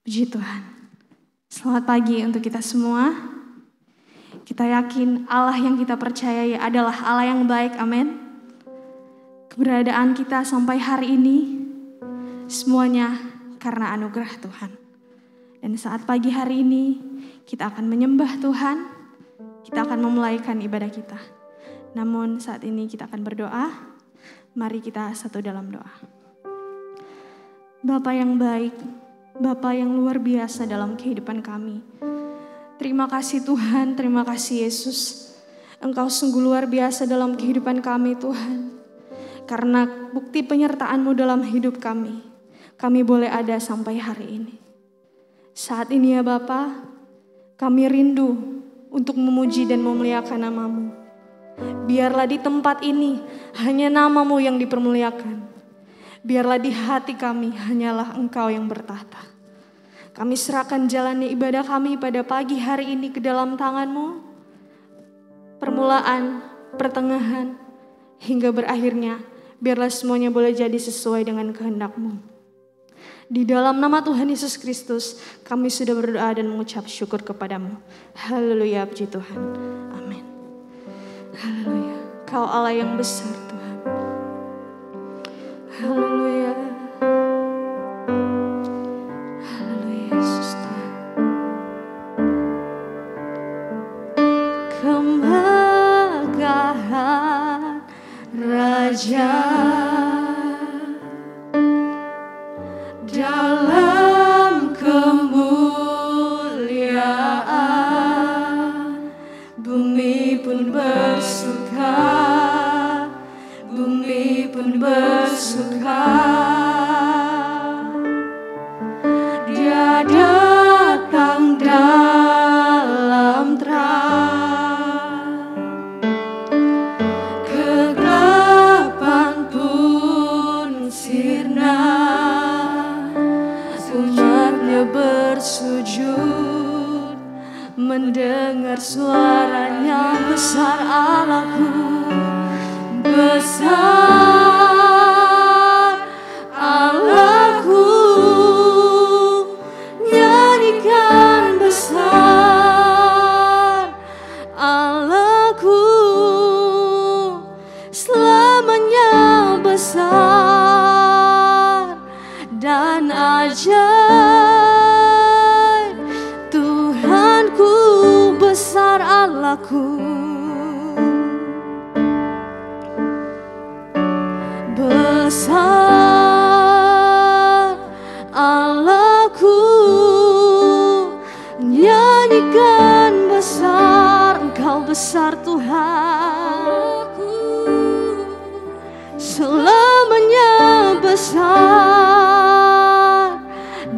Puji Tuhan. Selamat pagi untuk kita semua. Kita yakin Allah yang kita percayai adalah Allah yang baik, amin. Keberadaan kita sampai hari ini semuanya karena anugerah Tuhan. Dan saat pagi hari ini kita akan menyembah Tuhan, kita akan memulaikan ibadah kita. Namun saat ini kita akan berdoa. Mari kita satu dalam doa. Bapa yang baik, Bapa yang luar biasa dalam kehidupan kami. Terima kasih Tuhan, terima kasih Yesus. Engkau sungguh luar biasa dalam kehidupan kami Tuhan. Karena bukti penyertaan-Mu dalam hidup kami boleh ada sampai hari ini. Saat ini ya Bapa, kami rindu untuk memuji dan memuliakan nama-Mu. Biarlah di tempat ini hanya nama-Mu yang dipermuliakan. Biarlah di hati kami hanyalah Engkau yang bertahta. Kami serahkan jalannya ibadah kami pada pagi hari ini ke dalam tangan-Mu. Permulaan, pertengahan, hingga berakhirnya, biarlah semuanya boleh jadi sesuai dengan kehendak-Mu. Di dalam nama Tuhan Yesus Kristus, kami sudah berdoa dan mengucap syukur kepada-Mu. Haleluya, puji Tuhan. Amin. Haleluya. Kau Allah yang besar Tuhan. Haleluya. Haleluya Yesus Tuhan. Kemegahan Raja dalam kemuliaan, bumi pun bersuka, bumi pun bersuka. Dia datang dalam terang, kegelapan pun sirna. Umatnya bersujud mendengar suaranya. Besar Allahku, besar Allahku, nyanyikan besar Allahku, selamanya besar dan ajaib. Tuhanku besar Allahku, besar Allahku, nyanyikan besar. Engkau besar Tuhan, selamanya besar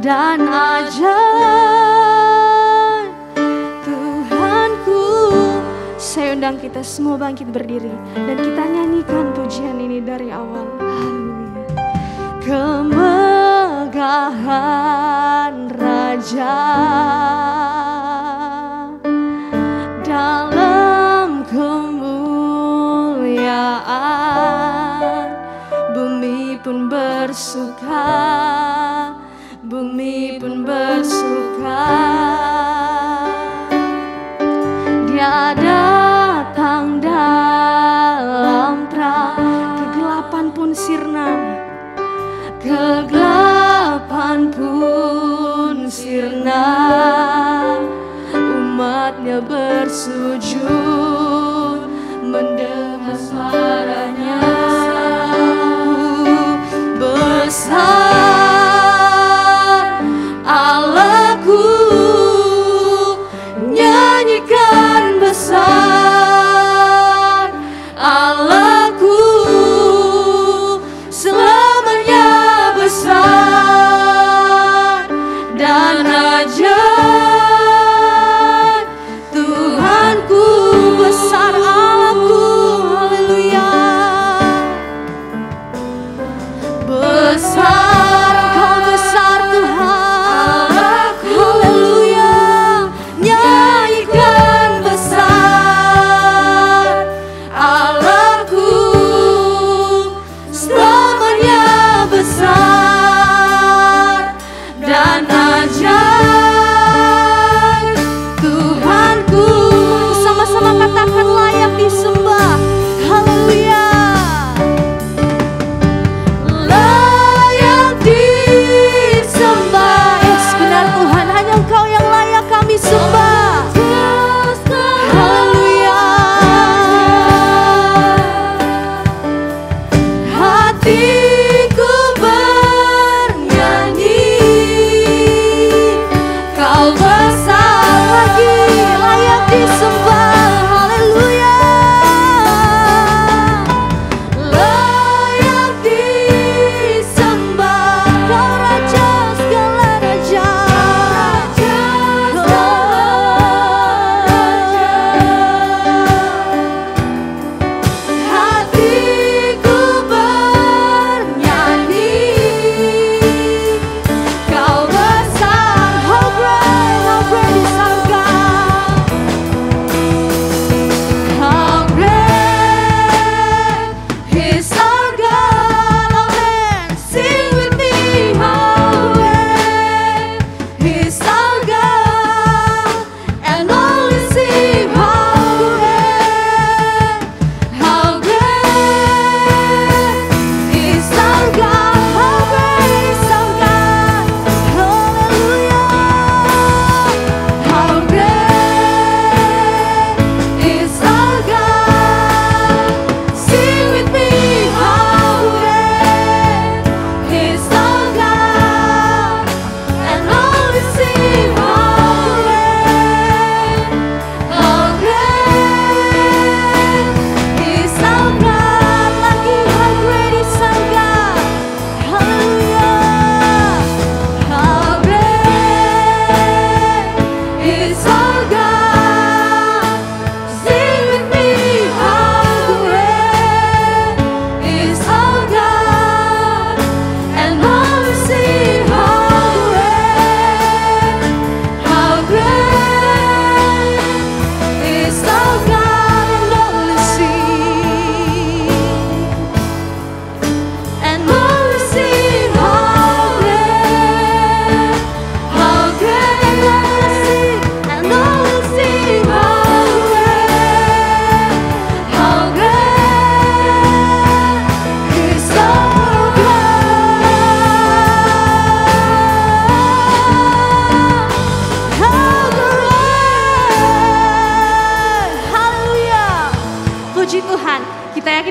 dan ajaib. Tuhanku, saya undang kita semua bangkit berdiri dan kita nyanyikan pujian ini dari awal. Haleluya. Kemegahan Raja dalam kemuliaan, bumi pun bersuka, bumi pun bersuka. Dia datang dalam terang, kegelapan pun sirna, kegelapan pun sirna. Umatnya bersujud mendengar suaranya. Besar Allahku,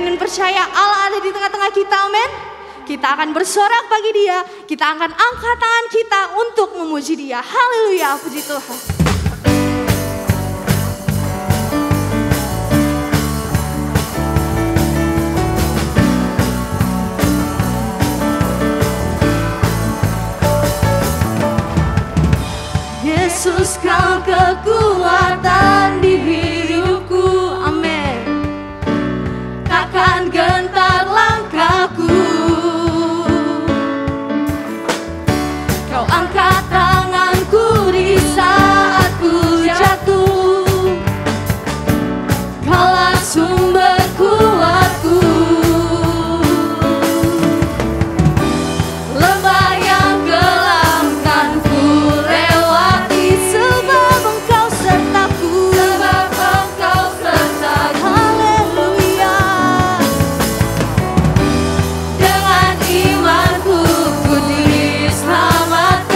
dengan percaya Allah ada di tengah-tengah kita, amin. Kita akan bersorak bagi Dia, kita akan angkat tangan kita untuk memuji Dia. Haleluya, puji Tuhan. Yesus, Kau kekuatan di hidupku, amin. Takkan gentar langkahku. Kau angkat tanganku di saat ku jatuh. Kaulah sumber kuatku. Lembah yang kelam kan ku lewati, sebab Engkau sertaku. Sebab Engkau sertaku. Haleluya. Dengan imanku ku diselamatkan.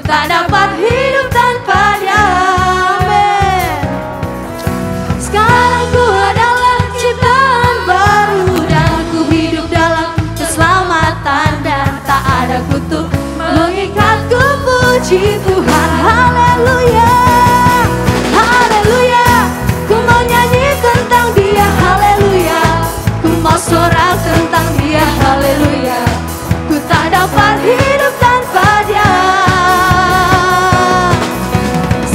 tak dapat hidup tanpa Dia. Amin. Sekarang ku adalah ciptaan baru, dan ku hidup dalam keselamatan, dan tak ada kutuk mengikatku. Puji Tuhan, haleluya, haleluya. Ku mau nyanyi tentang Dia, haleluya. Ku mau sorak tentang Dia, haleluya. Ku tak dapat hidup tanpa Dia.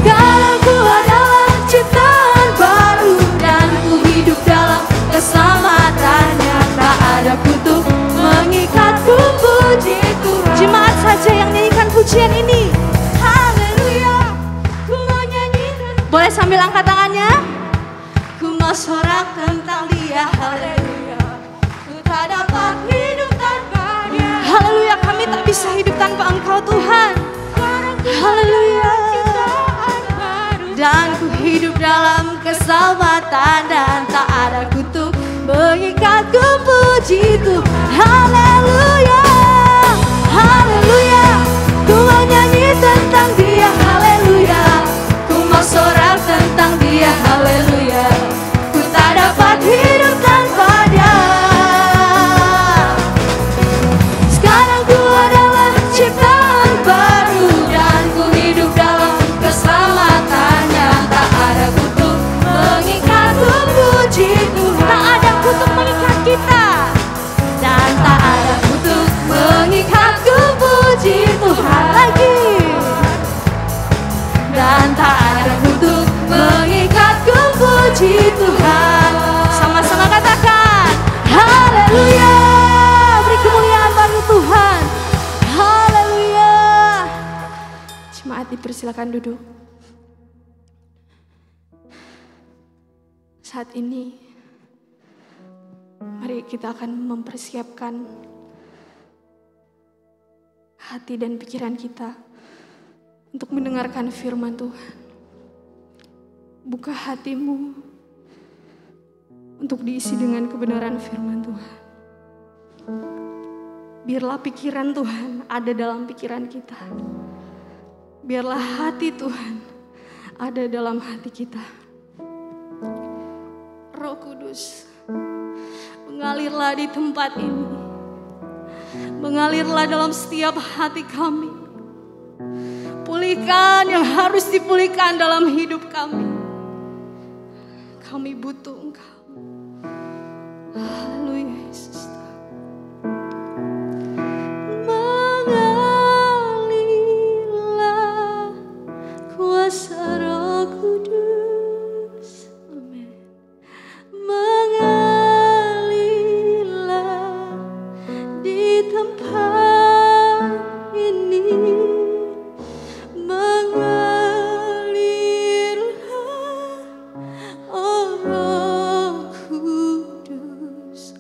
Sekarang ku adalah ciptaan baru, dan ku hidup dalam keselamatannya. Tak ada kutuk mengikatku. Puji Tuhan. Jemaat saja yang nyanyikan pujian ini. Haleluya. Ku mau nyanyikan. Boleh sambil angkat tangannya. Ku mau sorak tentang Dia, haleluya. Ku tak dapat hidup tanpa Dia. Haleluya, kami tak bisa hidup tanpa Engkau Tuhan. Haleluya. Dan ku hidup dalam keselamatan, dan tak ada kutuk mengikatku. Puji Tuhan, haleluya, haleluya. Ku mau nyanyi tentang Dia, haleluya. Ku mau sorak tentang Dia, haleluya. Ku tak dapat hidup tanpa Dia. Sekarang ku adalah ciptaan baru, dan ku hidup dalam keselamatannya. Tak ada kutuk mengikatku. Puji Tuhan. Tak ada kutuk mengikat kita, dan tak ada kutuk mengikatku. Puji Tuhan lagi. Dan tak ada kutuk mengikatku. Puji Tuhan. Sama-sama katakan haleluya. Beri kemuliaan bagi Tuhan. Haleluya. Jemaat dipersilakan duduk. Saat ini mari kita akan mempersiapkan hati dan pikiran kita untuk mendengarkan firman Tuhan. Buka hatimu untuk diisi dengan kebenaran firman Tuhan. Biarlah pikiran Tuhan ada dalam pikiran kita. Biarlah hati Tuhan ada dalam hati kita. Roh Kudus, mengalirlah di tempat ini. Mengalirlah dalam setiap hati kami. Pulihkan yang harus dipulihkan dalam hidup kami. Kami butuh Engkau. Haleluya Yesus. Mengalirlah kuasa Roh Kudus. Amin. Mengalirlah di tempat ini. Mengalirlah, oh Roh Kudus.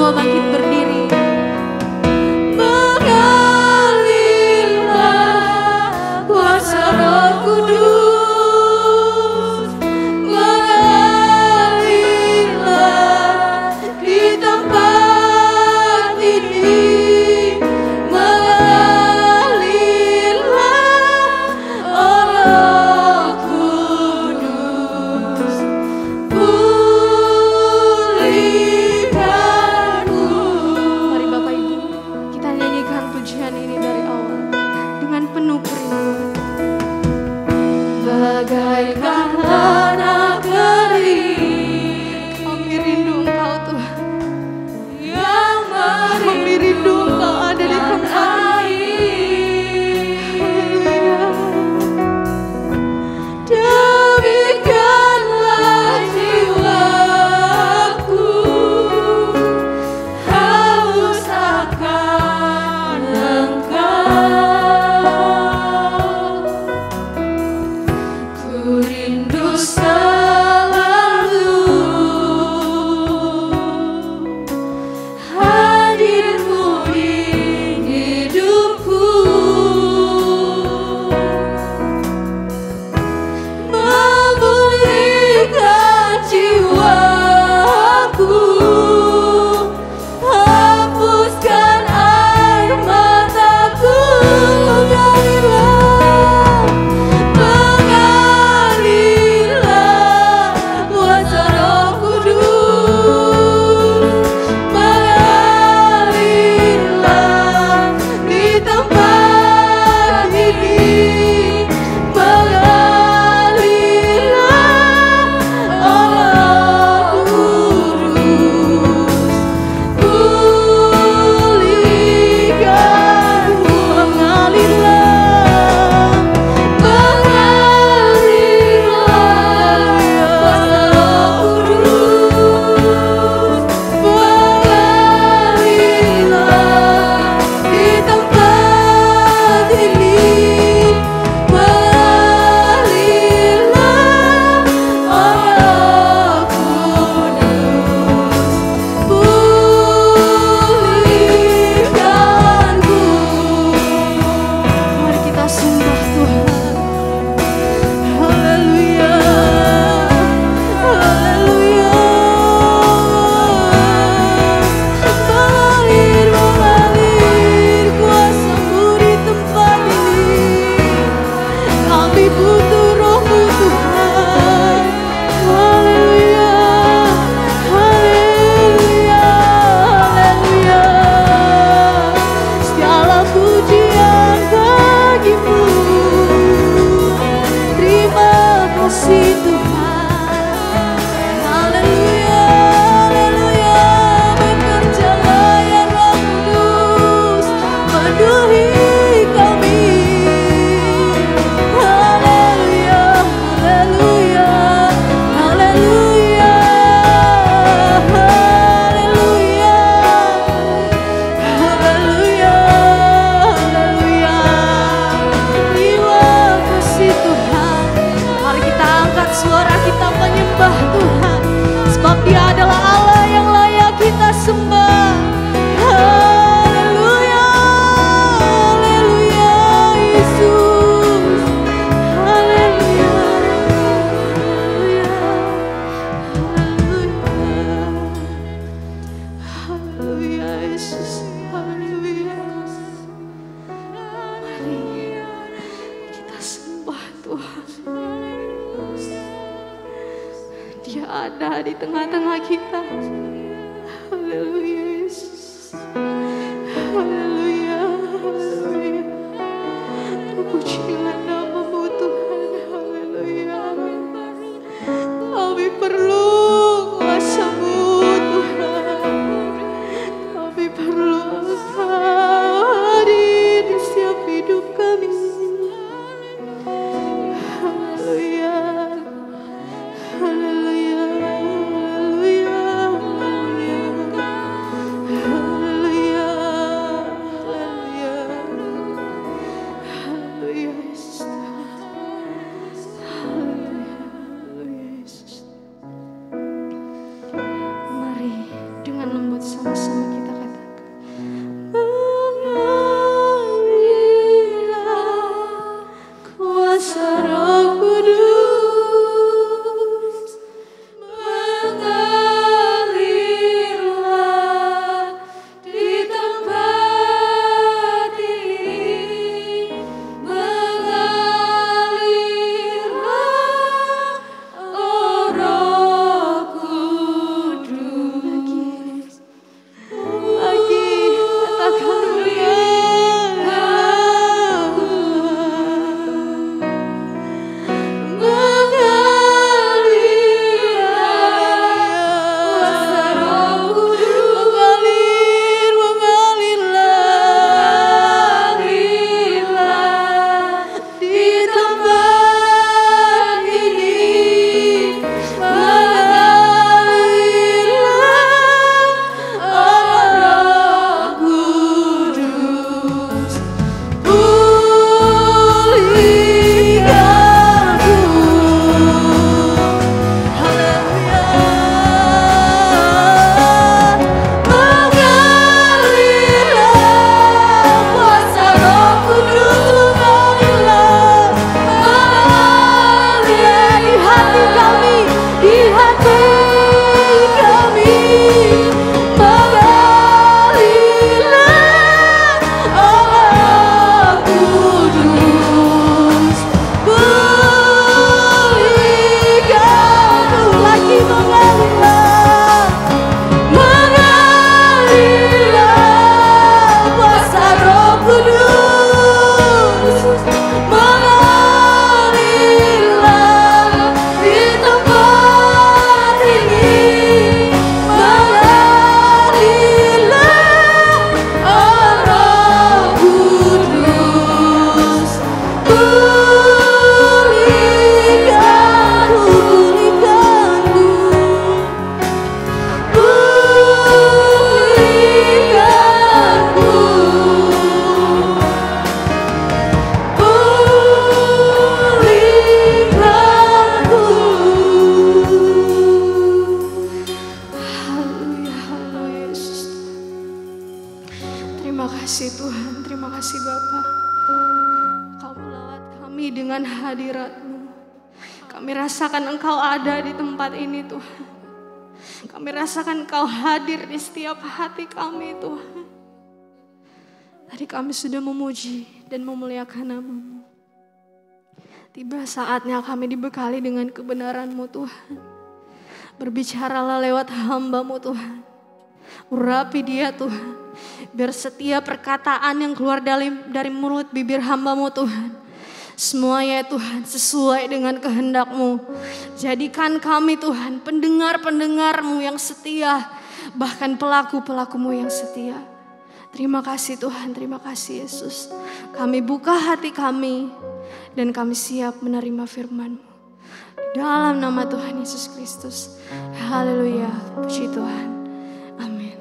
semua bangkit berdiri. Mengalirlah kuasa Roh Kudus, mengalirlah di tempat ini, mengalirlah oh Roh Kudus, pulihkanku. Mari Bapak Ibu, kita nyanyikan pujian ini dari awal dengan penuh kerinduan. Bagaikan anak kering, Kami rindu Engkau Tuhan. yang Kami rindu Engkau ada di tempat demikianlah jiwaku haus akan Engkau. Ku rindu selalu hadirmu di hidupku, memulihkan jiwaku, hapuskan air mataku. Mengalirlah kuasa Roh Kudus, mengalirlah di tempat ini, mengalirlah oh Roh Kudus, pulihkanku. Mengalirlah, mengalirlah kuasa Roh Kudus, mengalirlah di tempat ini, mengalirlah oh Roh Kudus, pulihkanku. Mari kita sembah Tuhan. Haleluya, haleluya. Mengalir, mengalir kuasa-Mu di tempat ini. Kami butuh Roh-Mu Tuhan. Haleluya, haleluya, haleluya. Segala pujian bagi-Mu. Terima kasih Tuhan. Haleluya, haleluya. Bekerjalah ya Roh Kudus, penuhi kami. Haleluya, haleluya, haleluya, haleluya, haleluya, haleluya. Terima kasih Tuhan. Mari kita angkat suara kita menyembah Tuhan, sebab Dia adalah Allah yang layak kita sembah. Haleluya, haleluya Yesus. Haleluya, haleluya, haleluya Yesus. Haleluya. Mari kita sembah Tuhan. Dia ada di tengah-tengah kita. Haleluya Yesus. Haleluya, haleluya. Terpujilah nama-Mu Tuhan. Haleluya. Kami perlu kuasa-Mu Tuhan. Kami perlu Engkau hadir di setiap hidup kami. Haleluya, haleluya, haleluya, haleluya. dengan hadirat-Mu. Kami rasakan Engkau ada di tempat ini Tuhan. Kami rasakan Engkau hadir di setiap hati kami Tuhan. Tadi kami sudah memuji dan memuliakan nama-Mu. Tiba saatnya kami dibekali dengan kebenaran-Mu Tuhan. Berbicaralah lewat hamba-Mu Tuhan. Urapi dia Tuhan. Biar setiap perkataan yang keluar dari mulut bibir hamba-Mu Tuhan, semuanya Tuhan sesuai dengan kehendak-Mu. Jadikan kami Tuhan pendengar-pendengar-Mu yang setia, bahkan pelaku-pelaku-Mu yang setia. Terima kasih Tuhan, terima kasih Yesus. Kami buka hati kami dan kami siap menerima firman-Mu. Dalam nama Tuhan Yesus Kristus. Haleluya, puji Tuhan. Amin.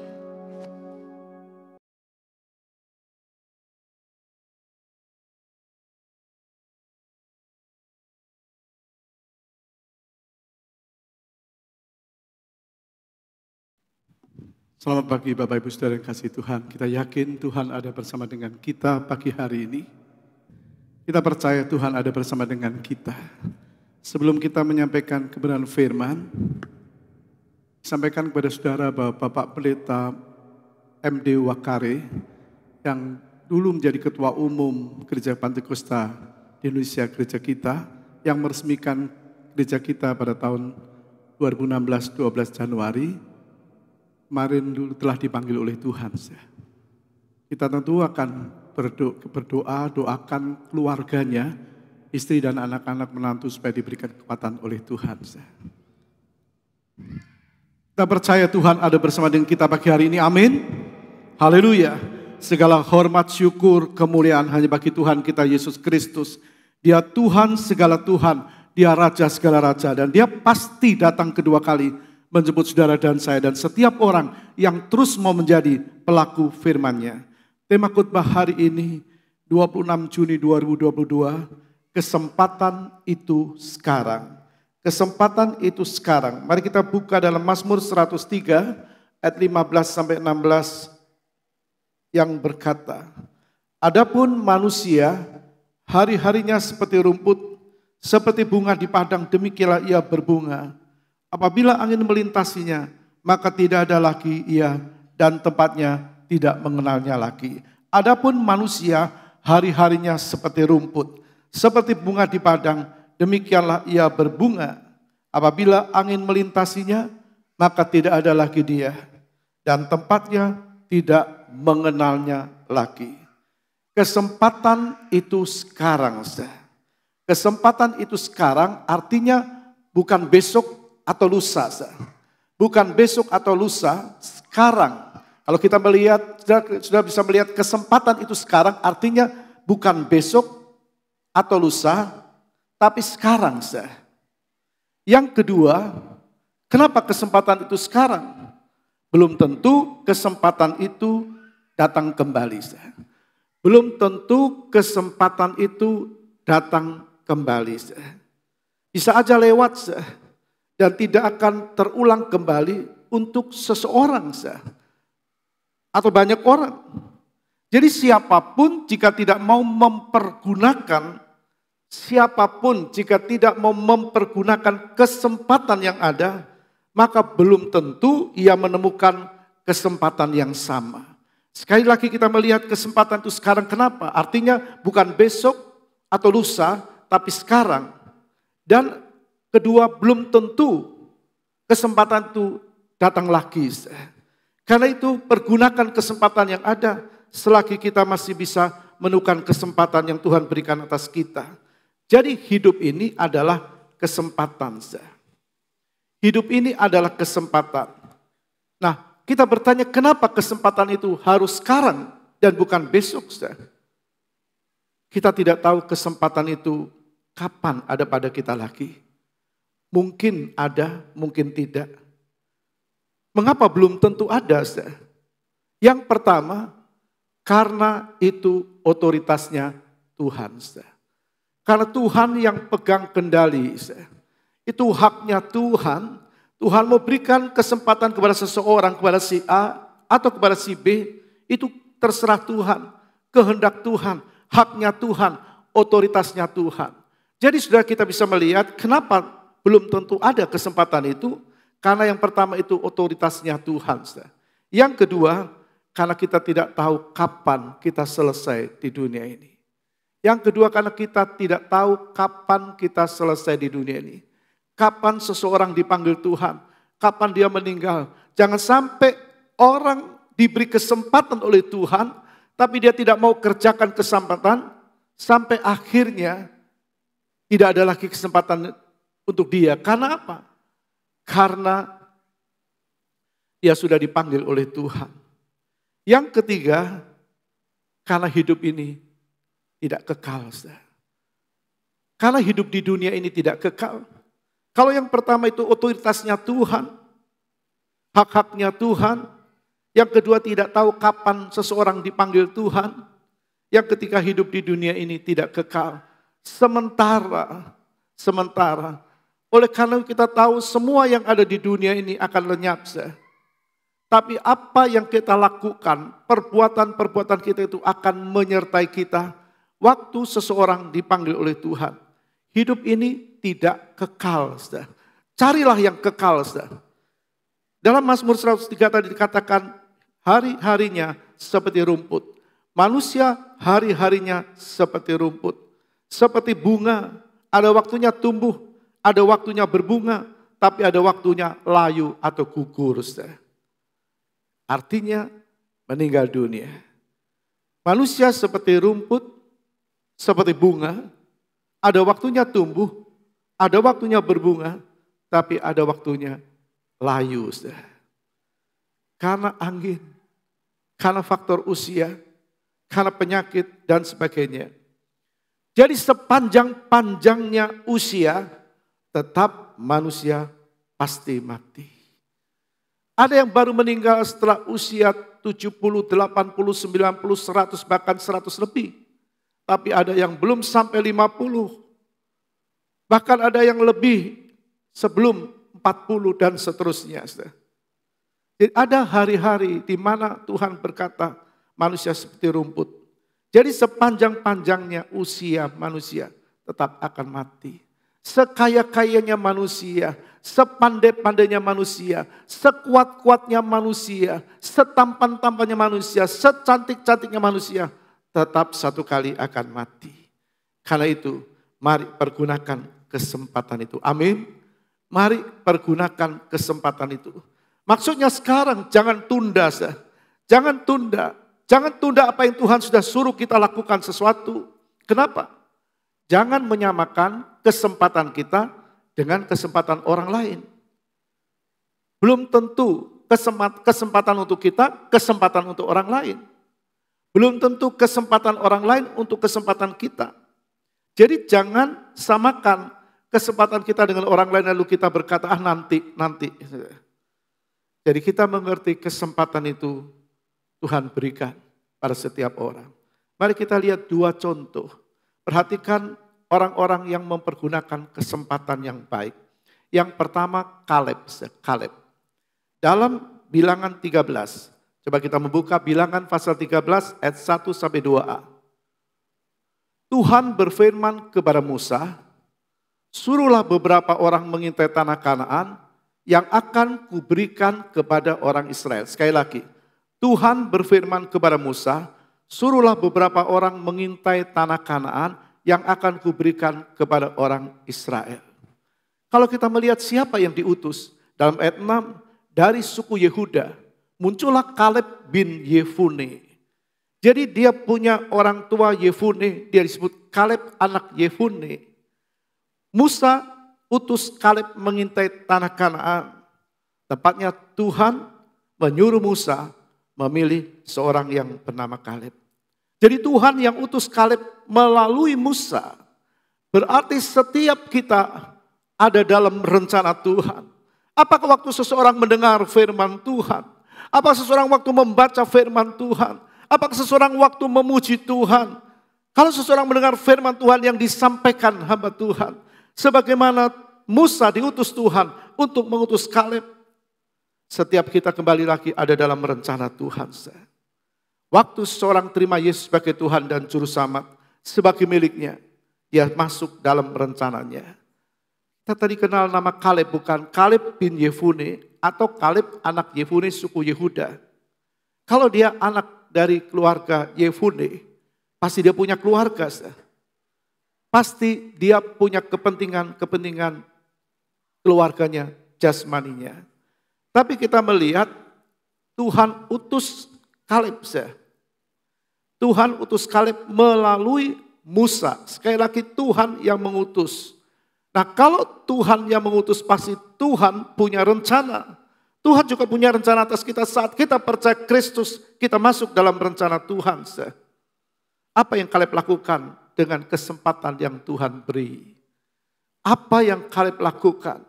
Selamat pagi Bapak Ibu Saudara yang kasih Tuhan. Kita yakin Tuhan ada bersama dengan kita pagi hari ini. Kita percaya Tuhan ada bersama dengan kita. Sebelum kita menyampaikan kebenaran firman, sampaikan kepada saudara bahwa Bapak Pendeta MD Wakare yang dulu menjadi Ketua Umum Gereja Pantekosta di Indonesia, gereja kita, yang meresmikan gereja kita pada tahun 2016 12 Januari, kemarin dulu telah dipanggil oleh Tuhan. Kita tentu akan berdoa, doakan keluarganya, istri dan anak-anak menantu supaya diberikan kekuatan oleh Tuhan. Kita percaya Tuhan ada bersama dengan kita pagi hari ini, amin. Haleluya. Segala hormat, syukur, kemuliaan hanya bagi Tuhan kita Yesus Kristus. Dia Tuhan segala Tuhan, Dia Raja segala Raja, dan Dia pasti datang kedua kali menjemput saudara dan saya dan setiap orang yang terus mau menjadi pelaku firman-Nya. Tema khotbah hari ini 26 Juni 2022, kesempatan itu sekarang. Kesempatan itu sekarang. Mari kita buka dalam Mazmur 103 ayat 15 sampai 16 yang berkata, adapun manusia hari-harinya seperti rumput, seperti bunga di padang, demikianlah ia berbunga. Apabila angin melintasinya, maka tidak ada lagi ia dan tempatnya tidak mengenalnya lagi. Adapun manusia hari-harinya seperti rumput, seperti bunga di padang, demikianlah ia berbunga. Apabila angin melintasinya, maka tidak ada lagi dia dan tempatnya tidak mengenalnya lagi. Kesempatan itu sekarang. Kesempatan itu sekarang artinya bukan besok atau lusa, bukan besok atau lusa, sekarang. Kalau kita melihat, sudah bisa melihat kesempatan itu sekarang, artinya bukan besok atau lusa, tapi sekarang. Yang kedua, kenapa kesempatan itu sekarang? Belum tentu kesempatan itu datang kembali. Belum tentu kesempatan itu datang kembali. Bisa aja lewat, dan tidak akan terulang kembali untuk seseorang atau banyak orang. Jadi siapapun jika tidak mau mempergunakan, siapapun jika tidak mau mempergunakan kesempatan yang ada, maka belum tentu ia menemukan kesempatan yang sama. Sekali lagi kita melihat kesempatan itu sekarang, kenapa? Artinya bukan besok atau lusa, tapi sekarang. Dan kedua, belum tentu kesempatan itu datang lagi. Karena itu pergunakan kesempatan yang ada selagi kita masih bisa menemukan kesempatan yang Tuhan berikan atas kita. Jadi hidup ini adalah kesempatan. Hidup ini adalah kesempatan. Nah, kita bertanya kenapa kesempatan itu harus sekarang dan bukan besok. Kita tidak tahu kesempatan itu kapan ada pada kita lagi. Mungkin ada, mungkin tidak. Mengapa belum tentu ada? Yang pertama, karena itu otoritasnya Tuhan. Karena Tuhan yang pegang kendali. Itu haknya Tuhan. Tuhan mau berikan kesempatan kepada seseorang, kepada si A atau kepada si B. Itu terserah Tuhan, kehendak Tuhan, haknya Tuhan, otoritasnya Tuhan. Jadi saudara kita bisa melihat kenapa belum tentu ada kesempatan itu. Karena yang pertama itu otoritasnya Tuhan. Saudara. Yang kedua, karena kita tidak tahu kapan kita selesai di dunia ini. Yang kedua, karena kita tidak tahu kapan kita selesai di dunia ini. Kapan seseorang dipanggil Tuhan, kapan dia meninggal. Jangan sampai orang diberi kesempatan oleh Tuhan, tapi dia tidak mau kerjakan kesempatan, sampai akhirnya tidak ada lagi kesempatan untuk dia. Karena apa? Karena dia sudah dipanggil oleh Tuhan. Yang ketiga, karena hidup ini tidak kekal. Karena hidup di dunia ini tidak kekal. Kalau yang pertama itu otoritasnya Tuhan, hak-haknya Tuhan. Yang kedua tidak tahu kapan seseorang dipanggil Tuhan. Yang ketiga hidup di dunia ini tidak kekal. Sementara. Oleh karena kita tahu semua yang ada di dunia ini akan lenyap. Tapi apa yang kita lakukan, perbuatan-perbuatan kita itu akan menyertai kita. Waktu seseorang dipanggil oleh Tuhan. Hidup ini tidak kekal. Carilah yang kekal. Dalam Mazmur 103 tadi dikatakan, hari-harinya seperti rumput. Manusia hari-harinya seperti rumput. Seperti bunga, ada waktunya tumbuh, ada waktunya berbunga, tapi ada waktunya layu atau gugur. Artinya meninggal dunia. Manusia seperti rumput, seperti bunga, ada waktunya tumbuh, ada waktunya berbunga, tapi ada waktunya layu. Karena angin, karena faktor usia, karena penyakit dan sebagainya. Jadi sepanjang-panjangnya usia, tetap manusia pasti mati. Ada yang baru meninggal setelah usia 70, 80, 90, 100, bahkan 100 lebih. Tapi ada yang belum sampai 50. Bahkan ada yang lebih sebelum 40 dan seterusnya. Jadi ada hari-hari di mana Tuhan berkata manusia seperti rumput. Jadi sepanjang-panjangnya usia manusia tetap akan mati. Sekaya-kayanya manusia, sepandai-pandainya manusia, sekuat-kuatnya manusia, setampan-tampannya manusia, secantik-cantiknya manusia, tetap satu kali akan mati. Karena itu, mari pergunakan kesempatan itu. Amin. Mari pergunakan kesempatan itu. Maksudnya sekarang jangan tunda. Jangan tunda. Jangan tunda apa yang Tuhan sudah suruh kita lakukan sesuatu. Kenapa? Jangan menyamakan kesempatan kita dengan kesempatan orang lain. Belum tentu kesempatan untuk kita, kesempatan untuk orang lain. Belum tentu kesempatan orang lain untuk kesempatan kita. Jadi jangan samakan kesempatan kita dengan orang lain lalu kita berkata, nanti. Jadi kita mengerti kesempatan itu Tuhan berikan pada setiap orang. Mari kita lihat dua contoh. Perhatikan orang-orang yang mempergunakan kesempatan yang baik. Yang pertama Kaleb. Dalam Bilangan 13. Coba kita membuka Bilangan pasal 13 ayat 1 sampai 2a. Tuhan berfirman kepada Musa, suruhlah beberapa orang mengintai tanah Kanaan yang akan kuberikan kepada orang Israel. Sekali lagi, Tuhan berfirman kepada Musa, suruhlah beberapa orang mengintai tanah Kanaan yang akan kuberikan kepada orang Israel. Kalau kita melihat siapa yang diutus, dalam ayat 6, dari suku Yehuda, muncullah Kaleb bin Yefune. Jadi dia punya orang tua Yefune, dia disebut Kaleb anak Yefune. Musa utus Kaleb mengintai tanah Kanaan. Tepatnya Tuhan menyuruh Musa memilih seorang yang bernama Kaleb. Jadi Tuhan yang utus Kaleb melalui Musa. Berarti setiap kita ada dalam rencana Tuhan. Apakah waktu seseorang mendengar firman Tuhan? Apakah seseorang waktu membaca firman Tuhan? Apakah seseorang waktu memuji Tuhan? Kalau seseorang mendengar firman Tuhan yang disampaikan hamba Tuhan. Sebagaimana Musa diutus Tuhan untuk mengutus Kaleb. Setiap kita kembali lagi ada dalam rencana Tuhan. Waktu seseorang terima Yesus sebagai Tuhan dan Juru Selamat sebagai miliknya. dia masuk dalam rencananya. Kita tadi kenal nama Kaleb, bukan Kaleb bin Yefune atau Kaleb anak Yefune suku Yehuda. Kalau dia anak dari keluarga Yefune, pasti dia punya keluarga. Pasti dia punya kepentingan keluarganya, jasmaninya. Tapi kita melihat Tuhan utus Kaleb. Tuhan utus Kaleb melalui Musa. Sekali lagi Tuhan yang mengutus. Nah kalau Tuhan yang mengutus pasti Tuhan punya rencana. Tuhan juga punya rencana atas kita saat kita percaya Kristus. Kita masuk dalam rencana Tuhan. Apa yang Kaleb lakukan dengan kesempatan yang Tuhan beri? Apa yang Kaleb lakukan?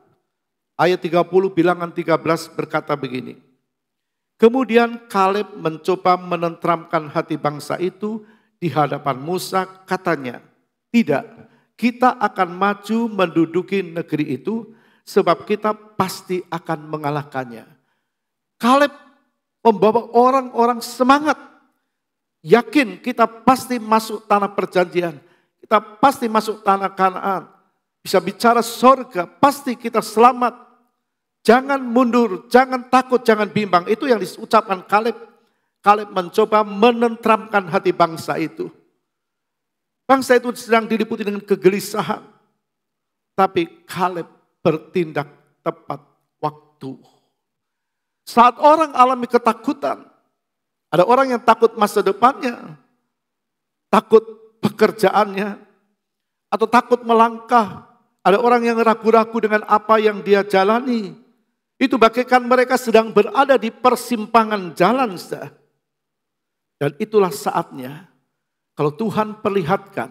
Ayat 30 bilangan 13 berkata begini. Kemudian Kaleb mencoba menenteramkan hati bangsa itu di hadapan Musa, katanya, tidak, kita akan maju menduduki negeri itu sebab kita pasti akan mengalahkannya. Kaleb membawa orang-orang semangat, yakin kita pasti masuk tanah perjanjian, kita pasti masuk tanah Kanaan, bisa bicara sorga, pasti kita selamat. Jangan mundur, jangan takut, jangan bimbang. Itu yang diucapkan Kaleb. Kaleb mencoba menenteramkan hati bangsa itu. Bangsa itu sedang diliputi dengan kegelisahan. Tapi Kaleb bertindak tepat waktu. Saat orang alami ketakutan, ada orang yang takut masa depannya, takut pekerjaannya, atau takut melangkah. Ada orang yang ragu-ragu dengan apa yang dia jalani. Itu bagaikan mereka sedang berada di persimpangan jalan. Dan itulah saatnya kalau Tuhan perlihatkan.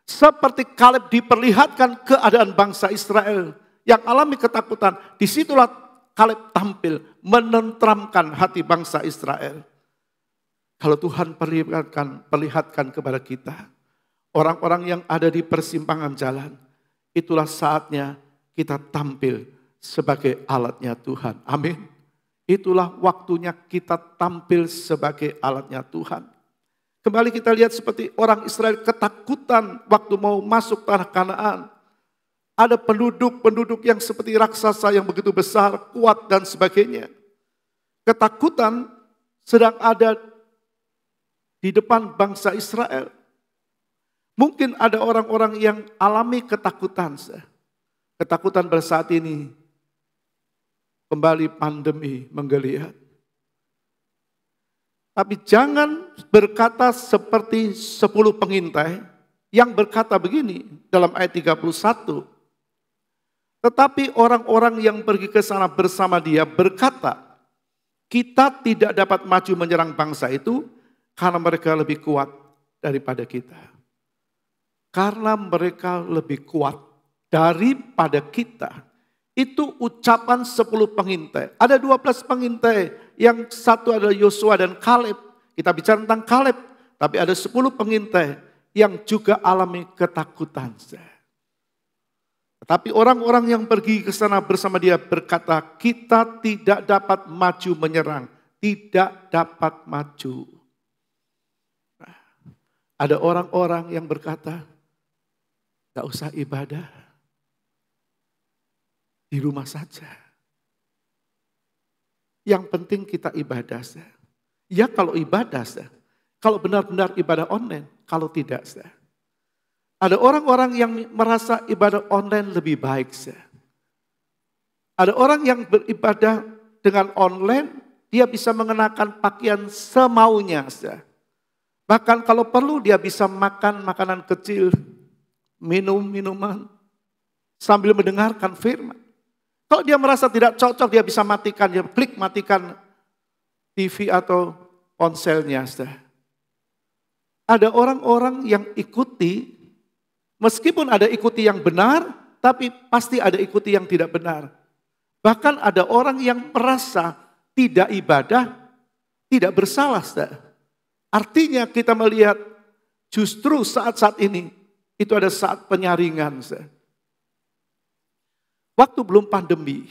Seperti Kaleb diperlihatkan keadaan bangsa Israel yang alami ketakutan. Disitulah Kaleb tampil menenteramkan hati bangsa Israel. Kalau Tuhan perlihatkan kepada kita. Orang-orang yang ada di persimpangan jalan. Itulah saatnya kita tampil sebagai alatnya Tuhan. Amin. Itulah waktunya kita tampil sebagai alatnya Tuhan. Kembali kita lihat seperti orang Israel ketakutan waktu mau masuk tanah Kanaan. Ada penduduk-penduduk yang seperti raksasa yang begitu besar, kuat dan sebagainya. Ketakutan sedang ada di depan bangsa Israel. Mungkin ada orang-orang yang alami ketakutan. Ketakutan pada saat ini. Kembali pandemi menggeliat. Tapi jangan berkata seperti 10 pengintai yang berkata begini dalam ayat 31. Tetapi orang-orang yang pergi ke sana bersama dia berkata, kita tidak dapat maju menyerang bangsa itu karena mereka lebih kuat daripada kita. Karena mereka lebih kuat daripada kita. Itu ucapan 10 pengintai. Ada 12 pengintai. Yang satu adalah Yosua dan Kaleb. Kita bicara tentang Kaleb. Tapi ada 10 pengintai yang juga alami ketakutan. Tapi orang-orang yang pergi ke sana bersama dia berkata, kita tidak dapat maju menyerang. Tidak dapat maju. Nah, ada orang-orang yang berkata, gak usah ibadah. Di rumah saja. Yang penting kita ibadah. Ya kalau ibadah. Kalau benar-benar ibadah online. Kalau tidak. Ada orang-orang yang merasa ibadah online lebih baik. Ada orang yang beribadah dengan online. Dia bisa mengenakan pakaian semaunya. Bahkan kalau perlu dia bisa makan makanan kecil. Minum minuman. Sambil mendengarkan firman. Kalau dia merasa tidak cocok, dia bisa matikan, dia klik matikan TV atau ponselnya. Ada orang-orang yang ikuti, meskipun ada ikuti yang benar, tapi pasti ada ikuti yang tidak benar. Bahkan ada orang yang merasa tidak ibadah, tidak bersalah. Artinya kita melihat justru saat-saat ini, itu ada saat penyaringan. Waktu belum pandemi,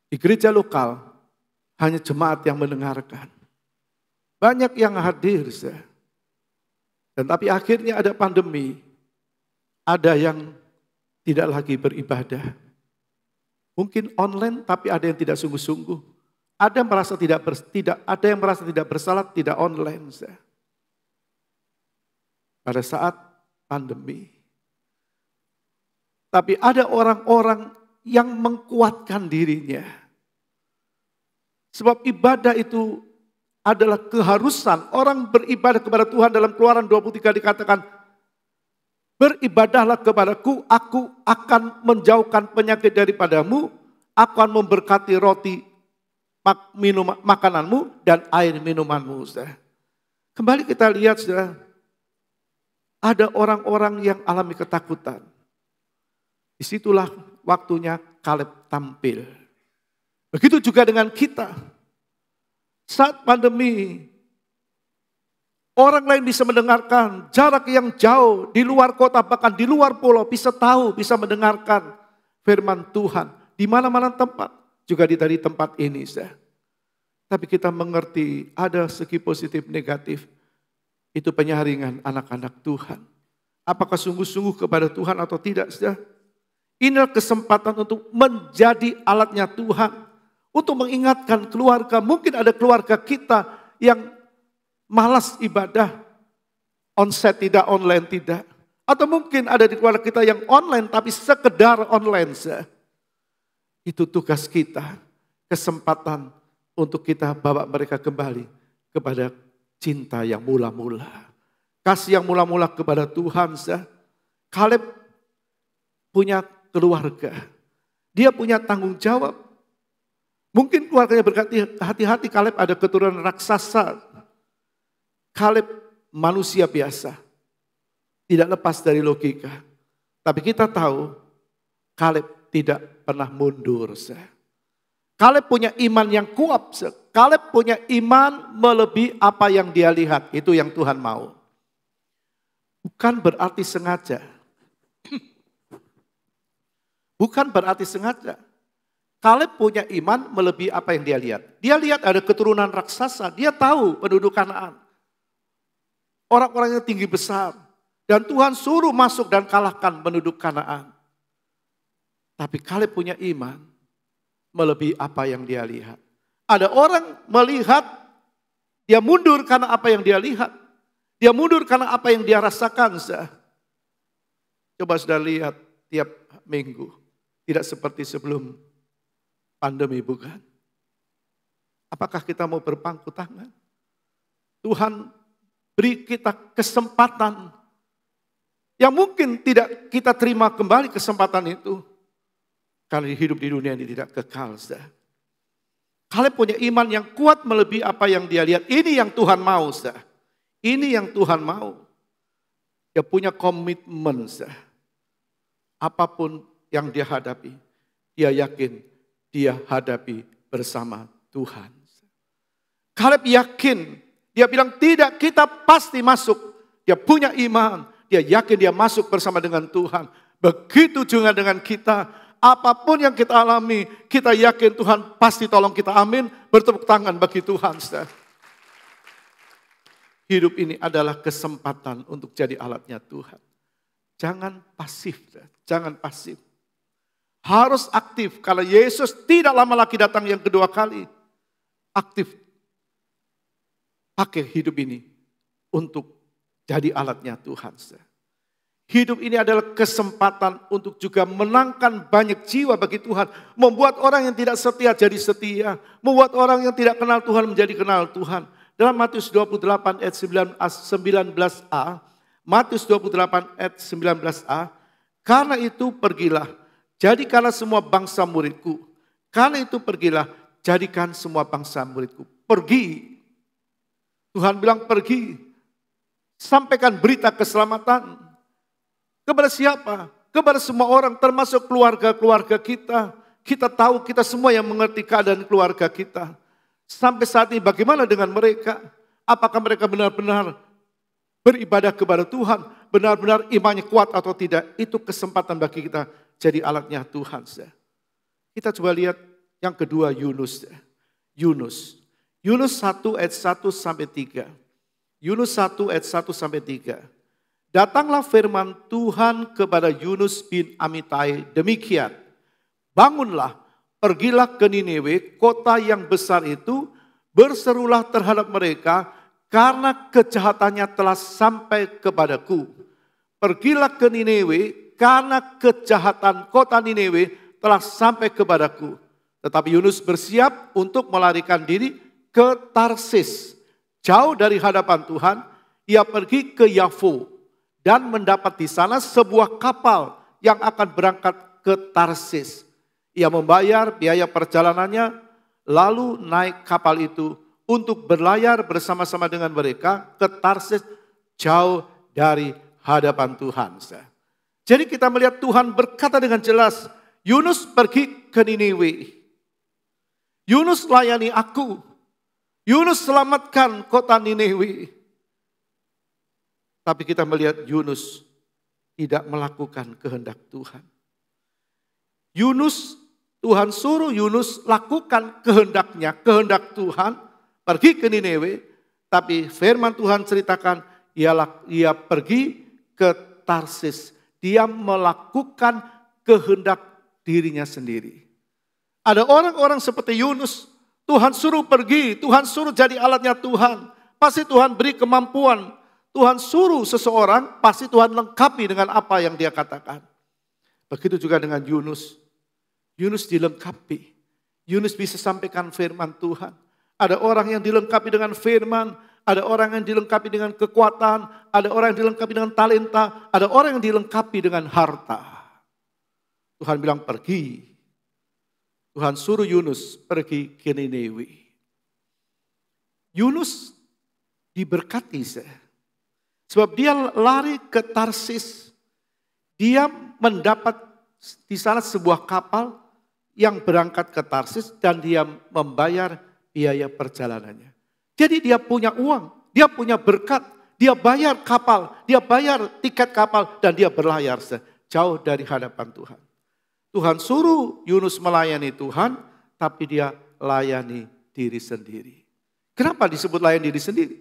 di gereja lokal hanya jemaat yang mendengarkan. Banyak yang hadir. Dan tapi akhirnya ada pandemi. ada yang tidak lagi beribadah. Mungkin online tapi ada yang tidak sungguh-sungguh. Ada yang merasa tidak bersalah tidak online. Pada saat pandemi. Tapi ada orang-orang yang mengkuatkan dirinya. Sebab ibadah itu adalah keharusan. Orang beribadah kepada Tuhan dalam Keluaran 23 dikatakan, beribadahlah kepadaku, aku akan menjauhkan penyakit daripadamu, aku akan memberkati roti makananmu dan air minumanmu. Kembali kita lihat, saudara, ada orang-orang yang alami ketakutan. Disitulah waktunya Kaleb tampil. Begitu juga dengan kita. Saat pandemi, orang lain bisa mendengarkan jarak yang jauh di luar kota, bahkan di luar pulau bisa tahu, bisa mendengarkan firman Tuhan di mana-mana tempat, juga dari tempat ini. Tapi kita mengerti ada segi positif negatif, itu penyaringan anak-anak Tuhan. Apakah sungguh-sungguh kepada Tuhan atau tidak? Inilah kesempatan untuk menjadi alatnya Tuhan. Untuk mengingatkan keluarga, mungkin ada keluarga kita yang malas ibadah, onsite tidak, online tidak. Atau mungkin ada di keluarga kita yang online tapi sekedar online saja. Itu tugas kita, kesempatan untuk kita bawa mereka kembali kepada cinta yang mula-mula. Kasih yang mula-mula kepada Tuhan saja. Kaleb punya keluarga, dia punya tanggung jawab. Mungkin keluarganya berkati, hati-hati Kaleb ada keturunan raksasa. Kaleb manusia biasa. Tidak lepas dari logika. Tapi kita tahu Kaleb tidak pernah mundur. Kaleb punya iman yang kuat. Kaleb punya iman melebihi apa yang dia lihat. Itu yang Tuhan mau. Bukan berarti sengaja. Bukan berarti sengaja. Kaleb punya iman melebihi apa yang dia lihat. Dia lihat ada keturunan raksasa. Dia tahu penduduk Kanaan. Orang-orang yang tinggi besar. Dan Tuhan suruh masuk dan kalahkan penduduk Kanaan. Tapi Kaleb punya iman melebihi apa yang dia lihat. Ada orang melihat, dia mundur karena apa yang dia lihat. Dia mundur karena apa yang dia rasakan. Coba sudah lihat tiap minggu. Tidak seperti sebelum pandemi, bukan? Apakah kita mau berpangku tangan? Tuhan beri kita kesempatan yang mungkin tidak kita terima kembali kesempatan itu. Karena hidup di dunia ini tidak kekal. Kaleb punya iman yang kuat melebihi apa yang dia lihat. Ini yang Tuhan mau. Ini yang Tuhan mau. Dia punya komitmen. Apapun yang dia hadapi, dia yakin dia hadapi bersama Tuhan. Kaleb yakin, dia bilang tidak, kita pasti masuk. Dia punya iman, dia yakin dia masuk bersama dengan Tuhan. Begitu juga dengan kita, apapun yang kita alami, kita yakin Tuhan pasti tolong kita, amin. Bertepuk tangan bagi Tuhan. Hidup ini adalah kesempatan untuk jadi alatnya Tuhan. Jangan pasif, jangan pasif. Harus aktif, kalau Yesus tidak lama lagi datang yang kedua kali. Aktif. Pakai hidup ini untuk jadi alatnya Tuhan. Hidup ini adalah kesempatan untuk juga menangkan banyak jiwa bagi Tuhan. Membuat orang yang tidak setia jadi setia. Membuat orang yang tidak kenal Tuhan menjadi kenal Tuhan. Dalam Matius 28 ayat 19a. Matius 28 ayat 19a. Karena itu pergilah. Jadikanlah semua bangsa muridku. Karena itu pergilah, jadikan semua bangsa muridku. Pergi. Tuhan bilang pergi. Sampaikan berita keselamatan. Kepada siapa? Kepada semua orang, termasuk keluarga-keluarga kita. Kita tahu, kita semua yang mengerti keadaan keluarga kita. Sampai saat ini bagaimana dengan mereka? Apakah mereka benar-benar beribadah kepada Tuhan? Benar-benar imannya kuat atau tidak? Itu kesempatan bagi kita. Jadi alatnya Tuhan. Kita coba lihat yang kedua Yunus. Yunus 1 ayat 1 sampai 3. Yunus 1 ayat 1 sampai 3. Datanglah firman Tuhan kepada Yunus bin Amittai demikian. Bangunlah, pergilah ke Niniwe, kota yang besar itu, berserulah terhadap mereka karena kejahatannya telah sampai kepadaku. Pergilah ke Niniwe karena kejahatan kota Niniwe telah sampai kepadaku. Tetapi Yunus bersiap untuk melarikan diri ke Tarsis. Jauh dari hadapan Tuhan, ia pergi ke Yafo dan mendapat di sana sebuah kapal yang akan berangkat ke Tarsis. Ia membayar biaya perjalanannya, lalu naik kapal itu untuk berlayar bersama-sama dengan mereka ke Tarsis jauh dari hadapan Tuhan. Jadi kita melihat Tuhan berkata dengan jelas, Yunus pergi ke Niniwe. Yunus layani aku. Yunus selamatkan kota Niniwe. Tapi kita melihat Yunus tidak melakukan kehendak Tuhan. Tuhan suruh Yunus lakukan kehendaknya, kehendak Tuhan, pergi ke Niniwe. Tapi firman Tuhan ceritakan, ia pergi ke Tarsis. Dia melakukan kehendak dirinya sendiri. Ada orang-orang seperti Yunus, Tuhan suruh pergi, Tuhan suruh jadi alatnya Tuhan. Pasti Tuhan beri kemampuan. Tuhan suruh seseorang, pasti Tuhan lengkapi dengan apa yang dia katakan. Begitu juga dengan Yunus. Yunus dilengkapi. Yunus bisa sampaikan firman Tuhan. Ada orang yang dilengkapi dengan firman, ada orang yang dilengkapi dengan kekuatan, ada orang yang dilengkapi dengan talenta, ada orang yang dilengkapi dengan harta. Tuhan bilang pergi. Tuhan suruh Yunus pergi ke Niniwe. Yunus diberkati. Sebab dia lari ke Tarsis. Dia mendapat di sana sebuah kapal yang berangkat ke Tarsis dan dia membayar biaya perjalanannya. Jadi dia punya uang, dia punya berkat, dia bayar kapal, dia bayar tiket kapal dan dia berlayar jauh dari hadapan Tuhan. Tuhan suruh Yunus melayani Tuhan, tapi dia layani diri sendiri. Kenapa disebut layani diri sendiri?